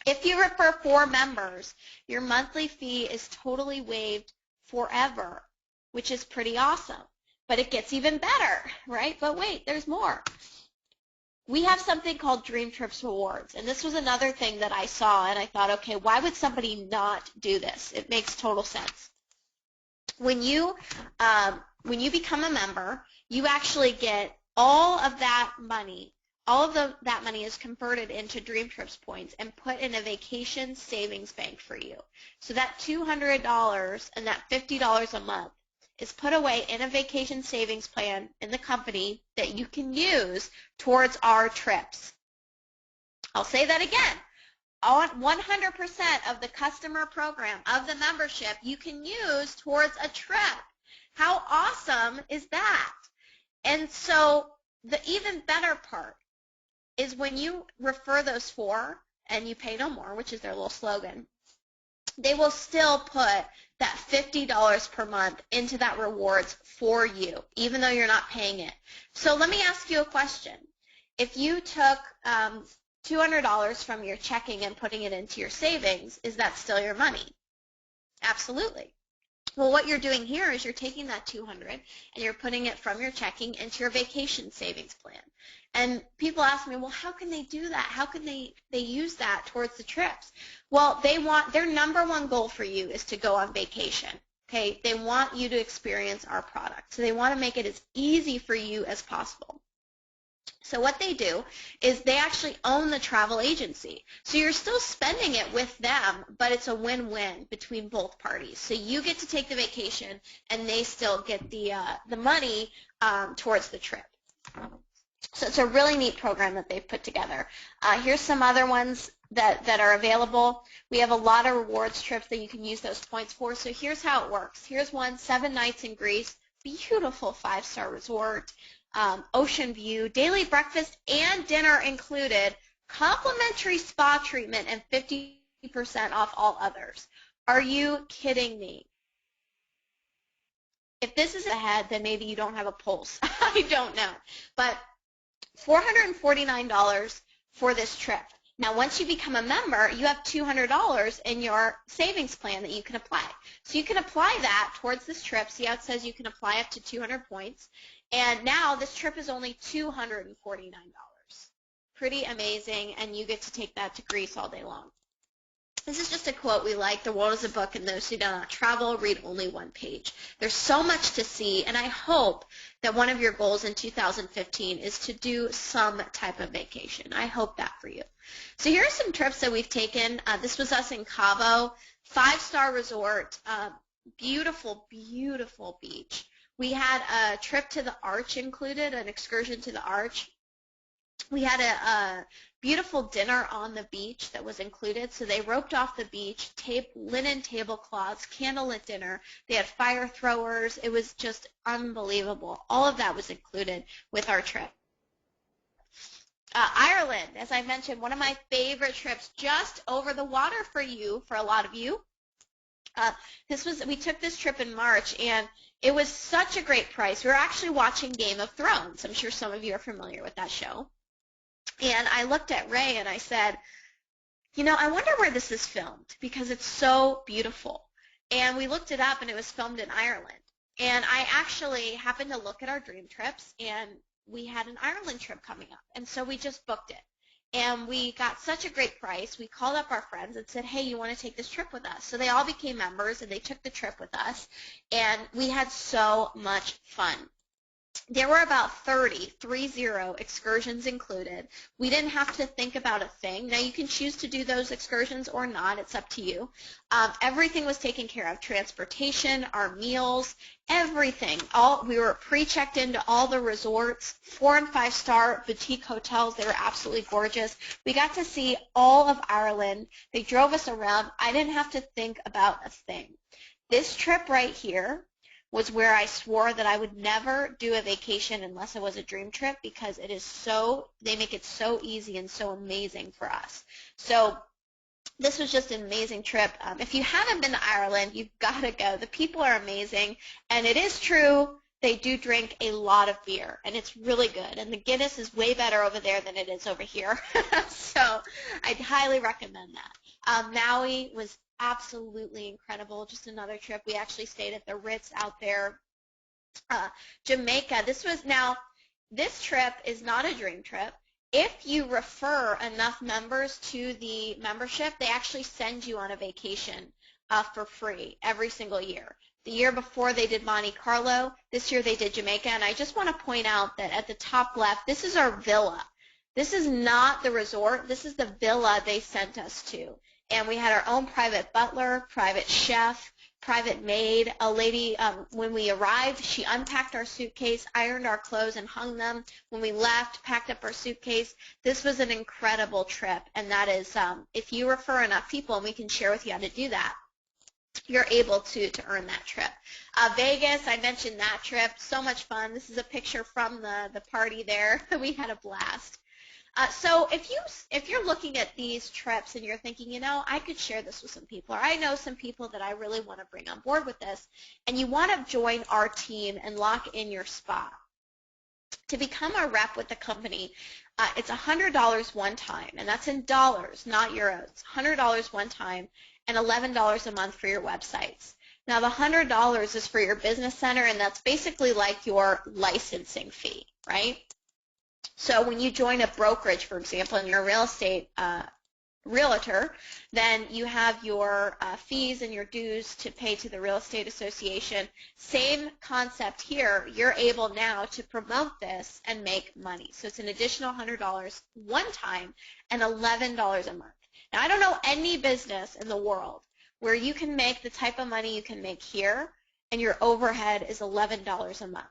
[SPEAKER 2] If you refer 4 members, your monthly fee is totally waived forever, which is pretty awesome, but it gets even better, right? But wait, there's more. We have something called Dream Trips Rewards, and this was another thing that I saw, and I thought, okay, why would somebody not do this? It makes total sense. When you become a member, you actually get all of that money all of that money is converted into Dream Trips points and put in a vacation savings bank for you. So that $200 and that $50 a month is put away in a vacation savings plan in the company that you can use towards our trips. I'll say that again. 100% of the customer program, of the membership, you can use towards a trip. How awesome is that? And so the even better part is when you refer those four and you pay no more, which is their little slogan, they will still put that $50 per month into that rewards for you, even though you're not paying it. So let me ask you a question. If you took $200 from your checking and putting it into your savings, is that still your money? Absolutely. Well, what you're doing here is you're taking that $200 and you're putting it from your checking into your vacation savings plan. And people ask me, well, how can they do that? How can they use that towards the trips? Well, their number one goal for you is to go on vacation. Okay? They want you to experience our product. So they want to make it as easy for you as possible. So what they do is they actually own the travel agency. So you're still spending it with them, but it's a win-win between both parties. So you get to take the vacation, and they still get the money towards the trip. So it's a really neat program that they've put together. Here's some other ones that are available. We have a lot of rewards trips that you can use those points for. So here's how it works. Here's one, 7 nights in Greece, beautiful 5-star resort. Ocean view, daily breakfast and dinner included, complimentary spa treatment, and 50% off all others. Are you kidding me? If this is ahead, then maybe you don't have a pulse. I don't know. But $449 for this trip. Now, once you become a member, you have $200 in your savings plan that you can apply. So you can apply that towards this trip. See how it says you can apply up to 200 points. And now this trip is only $249. Pretty amazing, and you get to take that to Greece all day long. This is just a quote we like. The world is a book, and those who do not travel read only one page. There's so much to see, and I hope that one of your goals in 2015 is to do some type of vacation. I hope that for you. So here are some trips that we've taken. This was us in Cabo, 5-star resort, beautiful, beautiful beach. We had a trip to the Arch included, an excursion to the Arch. We had a beautiful dinner on the beach that was included. So they roped off the beach, linen tablecloths, candlelit dinner. They had fire throwers. It was just unbelievable. All of that was included with our trip. Ireland, as I mentioned, one of my favorite trips, just over the water for you, for a lot of you. We took this trip in March, and it was such a great price. We were actually watching Game of Thrones. I'm sure some of you are familiar with that show. And I looked at Ray and I said, you know, I wonder where this is filmed because it's so beautiful. And we looked it up, and it was filmed in Ireland. And I actually happened to look at our dream trips, and we had an Ireland trip coming up. And so we just booked it. And we got such a great price. We called up our friends and said, hey, you want to take this trip with us? So they all became members, and they took the trip with us. And we had so much fun. There were about 30 excursions included. We didn't have to think about a thing. Now, you can choose to do those excursions or not. It's up to you. Everything was taken care of, transportation, our meals, everything. We were pre-checked into all the resorts, 4- and 5-star boutique hotels. They were absolutely gorgeous. We got to see all of Ireland. They drove us around. I didn't have to think about a thing. This trip right here was where I swore that I would never do a vacation unless it was a dream trip because they make it so easy and so amazing for us. So this was just an amazing trip. If you haven't been to Ireland, you've got to go. The people are amazing, and it is true they do drink a lot of beer, and it's really good. And the Guinness is way better over there than it is over here. So I'd highly recommend that. Maui was absolutely incredible. Just another trip. We actually stayed at the Ritz out there. Jamaica. This trip is not a dream trip. If you refer enough members to the membership, they actually send you on a vacation for free every single year. The year before they did Monte Carlo. This year they did Jamaica. And I just want to point out that at the top left, this is our villa. This is not the resort. This is the villa they sent us to. And we had our own private butler, private chef, private maid. A lady, when we arrived, she unpacked our suitcase, ironed our clothes, and hung them. When we left, packed up our suitcase. This was an incredible trip, and that is, if you refer enough people, and we can share with you how to do that, you're able to earn that trip. Vegas, I mentioned that trip. So much fun. This is a picture from the party there. We had a blast. So if you're looking at these trips and you're thinking, you know, I could share this with some people, or I know some people that I really want to bring on board with this, and you want to join our team and lock in your spot, to become a rep with the company, it's $100 one time, and that's in dollars, not euros. $100 one time and $11 a month for your websites. Now, the $100 is for your business center, and that's basically like your licensing fee, right? So when you join a brokerage, for example, and you're a real estate realtor, then you have your fees and your dues to pay to the real estate association. Same concept here. You're able now to promote this and make money. So it's an additional $100 one time and $11 a month. Now, I don't know any business in the world where you can make the type of money you can make here and your overhead is $11 a month.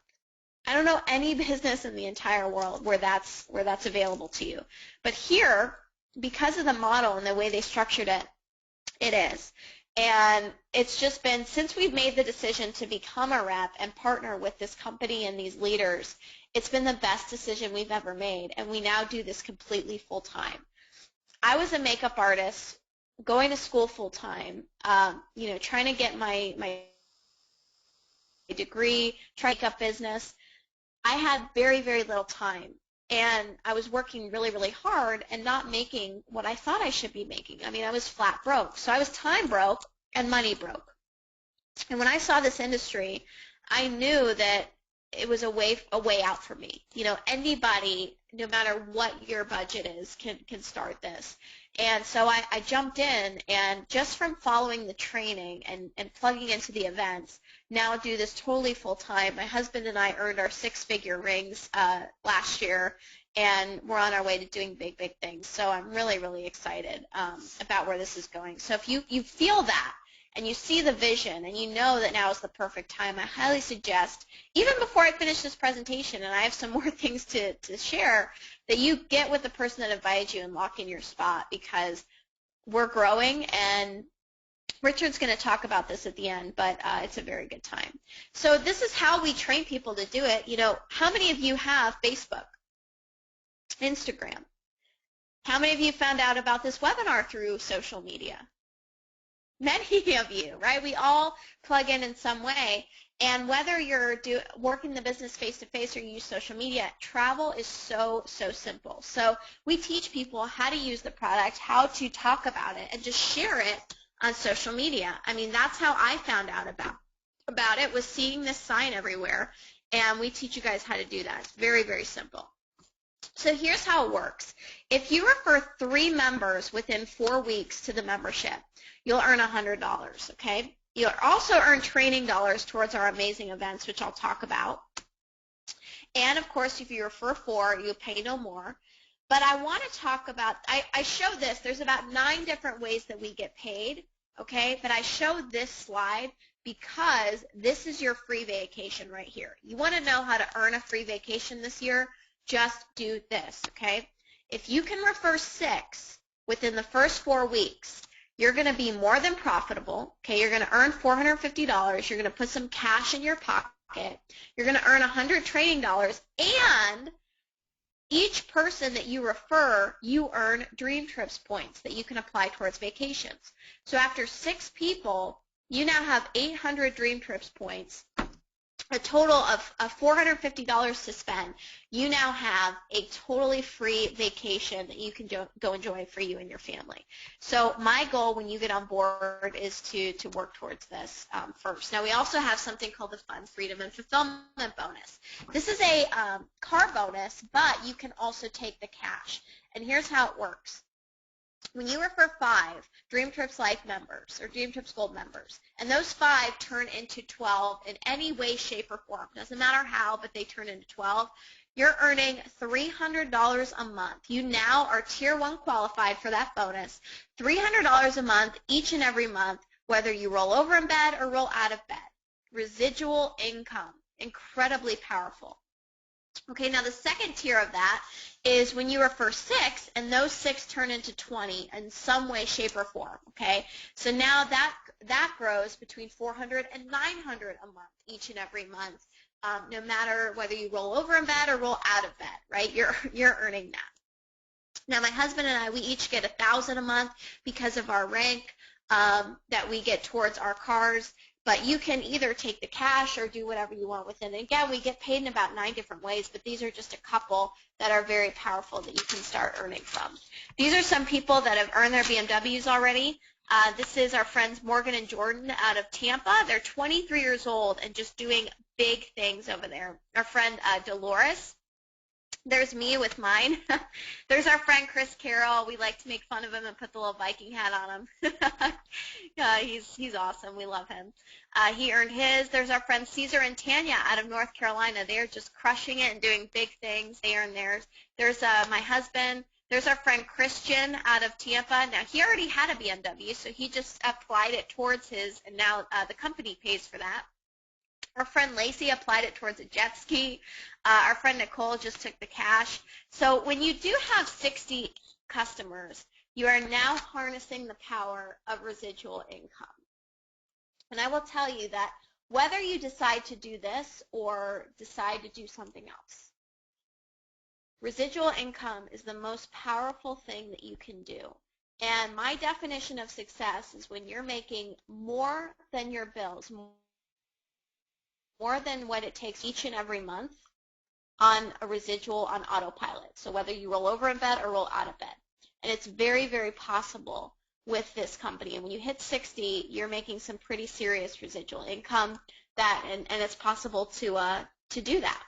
[SPEAKER 2] I don't know any business in the entire world where that's available to you. But here, because of the model and the way they structured it, it is. And it's just been, since we've made the decision to become a rep and partner with this company and these leaders, it's been the best decision we've ever made. And we now do this completely full time. I was a makeup artist, going to school full time, trying to get my degree, trying to make up business. I had very, very little time, and I was working really, really hard and not making what I thought I should be making. I mean, I was flat broke. So I was time broke and money broke. And when I saw this industry, I knew that it was a way out for me. You know, anybody, no matter what your budget is, can start this. And so I jumped in, and just from following the training and plugging into the events, now do this totally full time. My husband and I earned our 6-figure rings last year, and we're on our way to doing big, big things. So I'm really, really excited about where this is going. So if you feel that, and you see the vision, and you know that now is the perfect time, I highly suggest, even before I finish this presentation, and I have some more things to share, that you get with the person that invited you and lock in your spot, because we're growing, and Richard's going to talk about this at the end, but it's a very good time. So this is how we train people to do it. You know, how many of you have Facebook, Instagram? How many of you found out about this webinar through social media? Many of you, right? We all plug in some way, and whether you're working the business face-to-face or you use social media, travel is so simple. So we teach people how to use the product, how to talk about it, and just share it on social media. I mean, that's how I found out about it, was seeing this sign everywhere, and we teach you guys how to do that. It's very, very simple. So here's how it works. If you refer 3 members within 4 weeks to the membership, you'll earn $100, okay? You'll also earn training dollars towards our amazing events, which I'll talk about. And, of course, if you refer 4, you'll pay no more. But I want to talk about, I show this. There's about 9 different ways that we get paid, okay? But I showed this slide because this is your free vacation right here. You want to know how to earn a free vacation this year? Just do this, okay? If you can refer 6 within the first 4 weeks, you're going to be more than profitable, okay? You're going to earn $450. You're going to put some cash in your pocket. You're going to earn 100 training dollars, and each person that you refer, you earn Dream Trips points that you can apply towards vacations. So after 6 people, you now have 800 Dream Trips points, a total of $450 to spend. You now have a totally free vacation that you can go enjoy for you and your family. So my goal when you get on board is to work towards this first. Now, we also have something called the Fun, Freedom, and Fulfillment bonus. This is a car bonus, but you can also take the cash. And here's how it works. When you refer 5 Dream Trips Life members or Dream Trips Gold members, and those 5 turn into 12 in any way, shape, or form, doesn't matter how, but they turn into 12, you're earning $300 a month. You now are Tier 1 qualified for that bonus. $300 a month each and every month, whether you roll over in bed or roll out of bed. Residual income, incredibly powerful. Okay, now the second tier of that is when you refer 6 and those 6 turn into 20 in some way, shape, or form, okay? So now that grows between $400 and $900 a month each and every month, no matter whether you roll over in bed or roll out of bed, right? You're earning that. Now my husband and I, we each get $1,000 a month because of our rank that we get towards our cars. But you can either take the cash or do whatever you want with it. And again, we get paid in about 9 different ways, but these are just a couple that are very powerful that you can start earning from. These are some people that have earned their BMWs already. This is our friends Morgan and Jordan out of Tampa. They're 23 years old and just doing big things over there. Our friend Dolores. There's me with mine. There's our friend Chris Carroll. We like to make fun of him and put the little Viking hat on him. He's awesome. We love him. He earned his. There's our friends Caesar and Tanya out of North Carolina. They are just crushing it and doing big things. They earned theirs. There's my husband. There's our friend Christian out of Tampa. Now, he already had a BMW, so he just applied it towards his, and now the company pays for that. Our friend Lacey applied it towards a jet ski. Our friend Nicole just took the cash. So when you do have 60 customers, you are now harnessing the power of residual income. And I will tell you that whether you decide to do this or decide to do something else, residual income is the most powerful thing that you can do. And my definition of success is when you're making more than your bills, more than what it takes each and every month on a residual on autopilot. So whether you roll over in bed or roll out of bed. And it's very, very possible with this company. And when you hit 60, you're making some pretty serious residual income and it's possible to do that.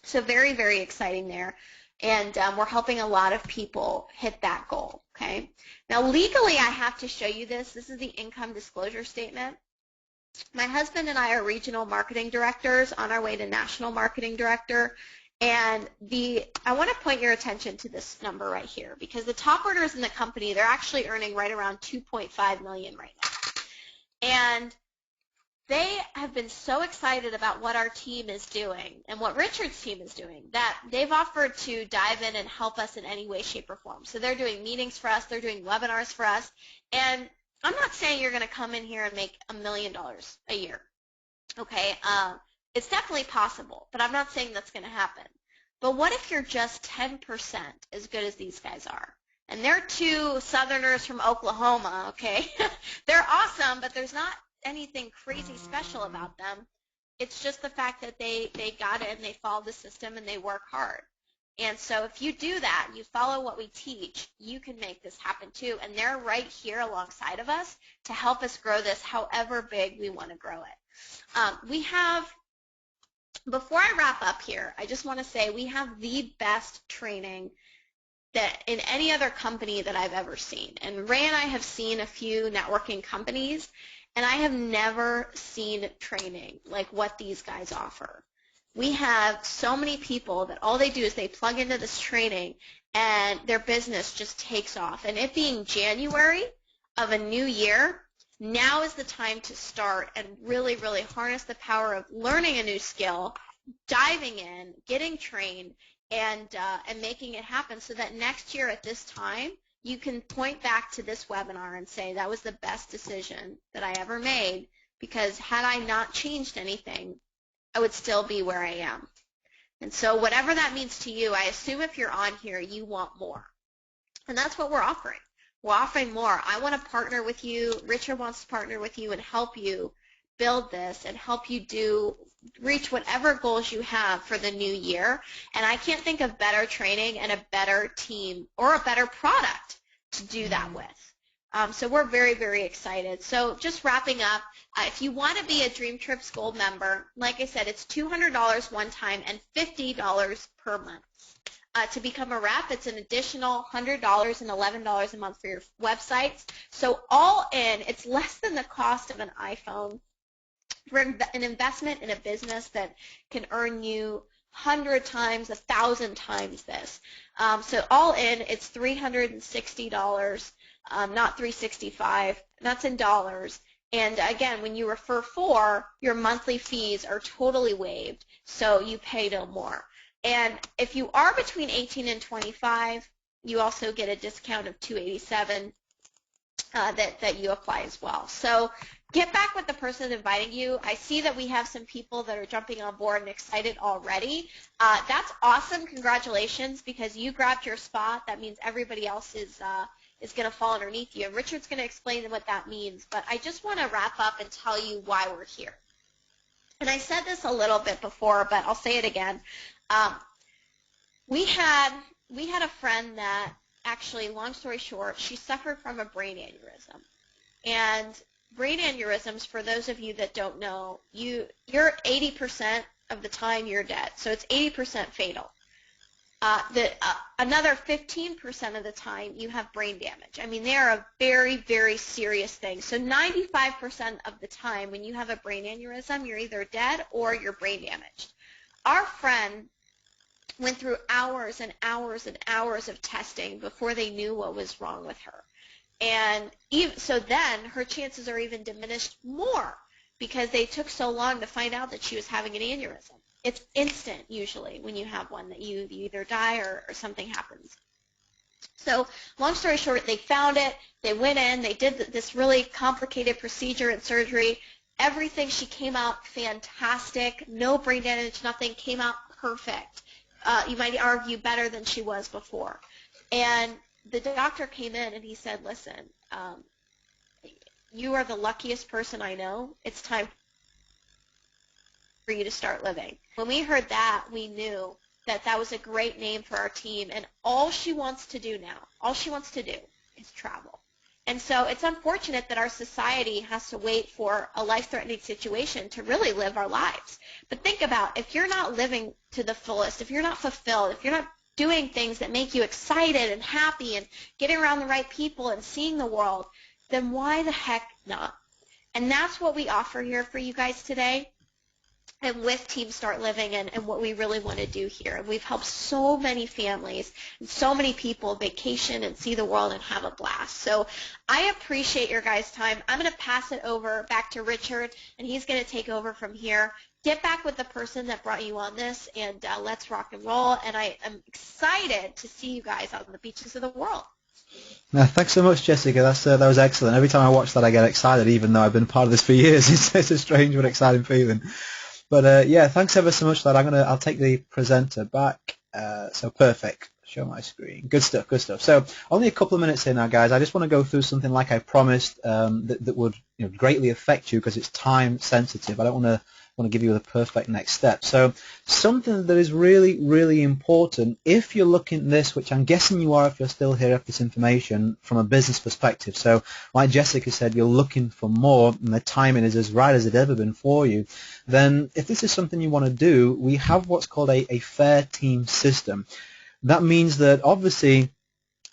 [SPEAKER 2] So very, very exciting there. And we're helping a lot of people hit that goal, okay? Now legally I have to show you this. This is the income disclosure statement. My husband and I are regional marketing directors on our way to national marketing director, and I want to point your attention to this number right here because the top earners in the company, they're actually earning right around $2.5 million right now. And they have been so excited about what our team is doing and what Richard's team is doing that they've offered to dive in and help us in any way, shape, or form. So they're doing meetings for us, they're doing webinars for us, and I'm not saying you're going to come in here and make $1 million a year, okay? It's definitely possible, but I'm not saying that's going to happen. But what if you're just 10% as good as these guys are? And they're two Southerners from Oklahoma, okay? They're awesome, but there's not anything crazy special about them. It's just the fact that they got it and they follow the system and they work hard. And so if you do that, you follow what we teach, you can make this happen too. And they're right here alongside of us to help us grow this however big we want to grow it. Before I wrap up here, I just want to say we have the best training that in any other company that I've ever seen. And Ray and I have seen a few networking companies, and I have never seen training like what these guys offer. We have so many people that all they do is they plug into this training and their business just takes off. And it being January of a new year, now is the time to start and really, really harness the power of learning a new skill, diving in, getting trained, and making it happen so that next year at this time, you can point back to this webinar and say that was the best decision that I ever made because had I not changed anything, I would still be where I am. And so whatever that means to you, I assume if you're on here, you want more. And that's what we're offering. We're offering more. I want to partner with you. Richard wants to partner with you and help you build this and help you reach whatever goals you have for the new year. And I can't think of better training and a better team or a better product to do that with. So we're very, very excited. So just wrapping up, if you want to be a Dream Trips Gold member, like I said, it's $200 one time and $50 per month. To become a rep, it's an additional $100 and $11 a month for your websites. So all in, it's less than the cost of an iPhone for an investment in a business that can earn you 100 times, 1,000 times this. So all in, it's $360, not $365. That's in dollars. And again, when you refer 4, your monthly fees are totally waived, so you pay no more. And if you are between 18 and 25, you also get a discount of $287 that you apply as well. So get back with the person inviting you. I see that we have some people that are jumping on board and excited already. That's awesome. Congratulations, because you grabbed your spot. That means everybody else is going to fall underneath you. Richard's going to explain what that means, but I just want to wrap up and tell you why we're here. And I said this a little bit before, but I'll say it again. We had a friend that actually, long story short, she suffered from a brain aneurysm. And brain aneurysms, for those of you that don't know, you're 80% of the time you're dead. So it's 80% fatal. Another 15% of the time you have brain damage. I mean, they are a very, very serious thing. So 95% of the time when you have a brain aneurysm, you're either dead or you're brain damaged. Our friend went through hours and hours and hours of testing before they knew what was wrong with her. And so then her chances are even diminished more because they took so long to find out that she was having an aneurysm. It's instant usually when you have one, that you either die or something happens. So long story short, they found it, they went in, they did this really complicated procedure and surgery. Everything, she came out fantastic, no brain damage, nothing, came out perfect. You might argue better than she was before. And the doctor came in and he said, listen, you are the luckiest person I know. It's time for you to start living. When we heard that, we knew that that was a great name for our team. And all she wants to do now, all she wants to do is travel. And so it's unfortunate that our society has to wait for a life-threatening situation to really live our lives. But think about, if you're not living to the fullest, if you're not fulfilled, if you're not doing things that make you excited and happy and getting around the right people and seeing the world, then why the heck not? And that's what we offer here for you guys today, and with Team Start Living, and what we really want to do here. And we've helped so many families and so many people vacation and see the world and have a blast. So I appreciate your guys' time. I'm going to pass it over back to Richard, and he's going to take over from here. Get back with the person that brought you on this, and let's rock and roll. And I am excited to see you guys on the beaches of the world.
[SPEAKER 1] Thanks so much, Jessica. That was excellent. Every time I watch that, I get excited, even though I've been part of this for years. It's a strange but exciting feeling. But yeah, thanks ever so much for that. I'll take the presenter back. So perfect. Show my screen. Good stuff, good stuff. So only a couple of minutes here now, guys. I just want to go through something like I promised that would greatly affect you, because it's time sensitive. I don't want to give you the perfect next step. So something that is really, really important, if you're looking at this, which I'm guessing you are if you're still here after this information, from a business perspective. So like Jessica said, you're looking for more and the timing is as right as it's ever been for you. Then if this is something you want to do, we have what's called a fair team system. That means that obviously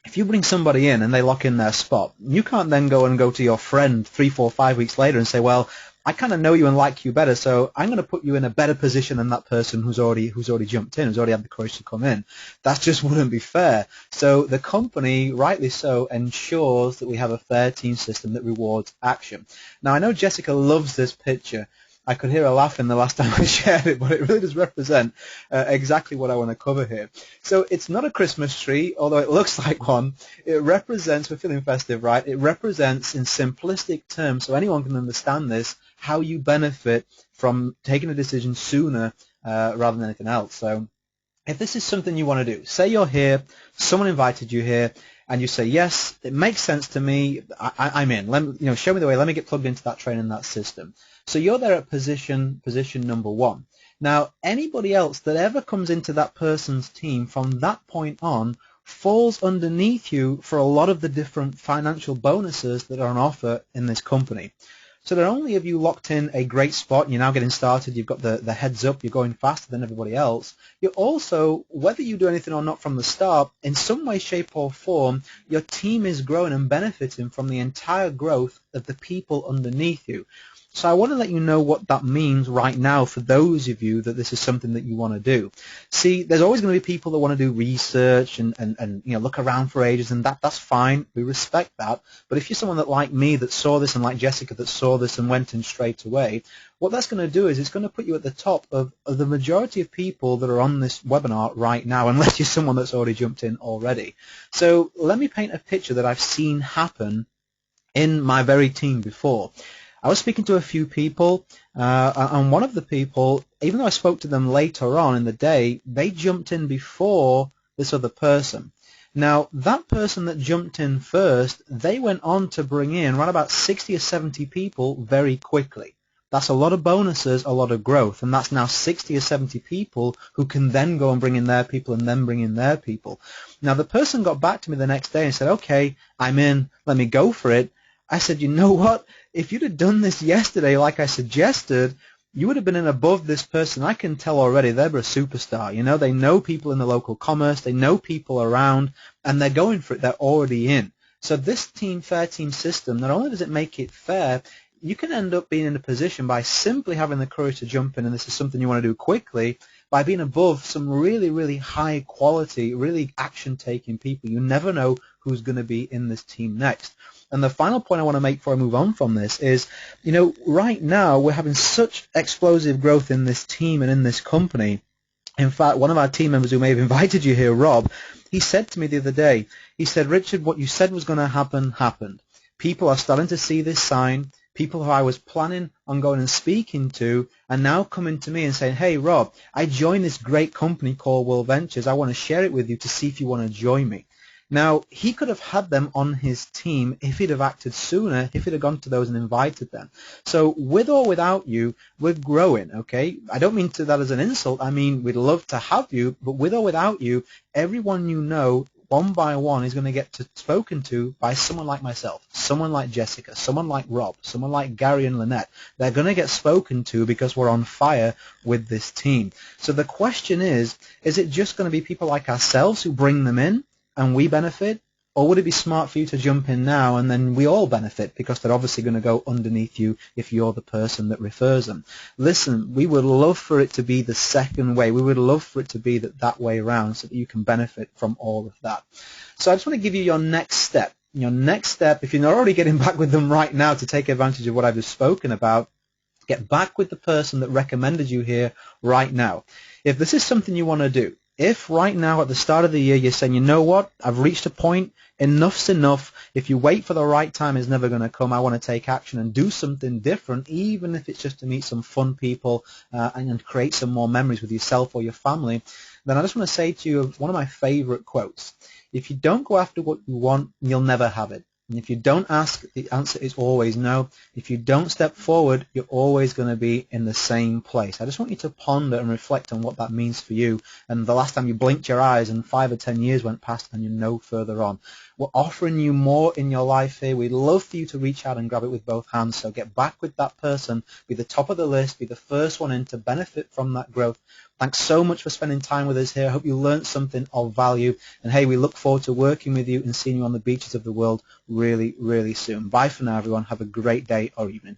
[SPEAKER 1] if you bring somebody in and they lock in their spot, you can't then go to your friend 3, 4, 5 weeks later and say, well, I kind of know you and like you better, so I'm going to put you in a better position than that person who's already jumped in, who's already had the courage to come in. That just wouldn't be fair. So the company, rightly so, ensures that we have a fair team system that rewards action. Now, I know Jessica loves this picture. I could hear her laughing the last time I shared it, but it really does represent exactly what I want to cover here. So it's not a Christmas tree, although it looks like one. It represents, we're feeling festive, right? It represents, in simplistic terms, so anyone can understand this, how you benefit from taking a decision sooner rather than anything else. So if this is something you want to do, say you're here, someone invited you here, and you say, yes, it makes sense to me, I'm in. Show me the way, let me get plugged into that train and that system. So you're there at position number 1. Now, anybody else that ever comes into that person's team from that point on falls underneath you for a lot of the different financial bonuses that are on offer in this company. So not only have you locked in a great spot, and you're now getting started, you've got the heads up, you're going faster than everybody else, you're also, whether you do anything or not from the start, in some way, shape or form, your team is growing and benefiting from the entire growth of the people underneath you. So I want to let you know what that means right now for those of you that this is something that you want to do. See, there's always going to be people that want to do research and look around for ages, and that's fine. We respect that. But if you're someone that like me that saw this and like Jessica that saw this and went in straight away, what that's going to do is it's going to put you at the top of the majority of people that are on this webinar right now, unless you're someone that's already jumped in already. So let me paint a picture that I've seen happen in my very team before. I was speaking to a few people, and one of the people, even though I spoke to them later on in the day, they jumped in before this other person. Now, that person that jumped in first, they went on to bring in around about 60 or 70 people very quickly. That's a lot of bonuses, a lot of growth, and that's now 60 or 70 people who can then go and bring in their people and then bring in their people. Now, the person got back to me the next day and said, okay, I'm in, let me go for it. I said, you know what? If you'd have done this yesterday like I suggested, you would have been in above this person. I can tell already they're a superstar. You know, they know people in the local commerce, they know people around, and they're going for it. They're already in. So this fair team system, not only does it make it fair, you can end up being in a position by simply having the courage to jump in, and this is something you want to do quickly, by being above some really, really high quality, really action-taking people. You never know who's going to be in this team next. And the final point I want to make before I move on from this is, you know, right now we're having such explosive growth in this team and in this company. In fact, one of our team members who may have invited you here, Rob, he said to me the other day, he said, Richard, what you said was going to happen, happened. People are starting to see this sign. People who I was planning on going and speaking to are now coming to me and saying, hey, Rob, I joined this great company called World Ventures. I want to share it with you to see if you want to join me. Now, he could have had them on his team if he'd have acted sooner, if he'd have gone to those and invited them. So with or without you, we're growing, okay? I don't mean that as an insult. I mean, we'd love to have you, but with or without you, everyone you know, one by one, is going to get spoken to by someone like myself, someone like Jessica, someone like Rob, someone like Gary and Lynette. They're going to get spoken to because we're on fire with this team. So the question is it just going to be people like ourselves who bring them in and we benefit, or would it be smart for you to jump in now and then we all benefit because they're obviously going to go underneath you if you're the person that refers them? Listen, we would love for it to be the second way. We would love for it to be that way around so that you can benefit from all of that. So I just want to give you your next step. Your next step, if you're not already getting back with them right now to take advantage of what I've just spoken about, get back with the person that recommended you here right now. If this is something you want to do, if right now at the start of the year you're saying, you know what, I've reached a point, enough's enough, if you wait for the right time it's never going to come, I want to take action and do something different, even if it's just to meet some fun people and create some more memories with yourself or your family, then I just want to say to you one of my favorite quotes. If you don't go after what you want, you'll never have it. And if you don't ask, the answer is always no. If you don't step forward, you're always going to be in the same place. I just want you to ponder and reflect on what that means for you. And the last time you blinked your eyes and 5 or 10 years went past and you're no further on. We're offering you more in your life here. We'd love for you to reach out and grab it with both hands. So get back with that person. Be the top of the list. Be the first one in to benefit from that growth. Thanks so much for spending time with us here. I hope you learned something of value. And hey, we look forward to working with you and seeing you on the beaches of the world really, really soon. Bye for now, everyone. Have a great day or evening.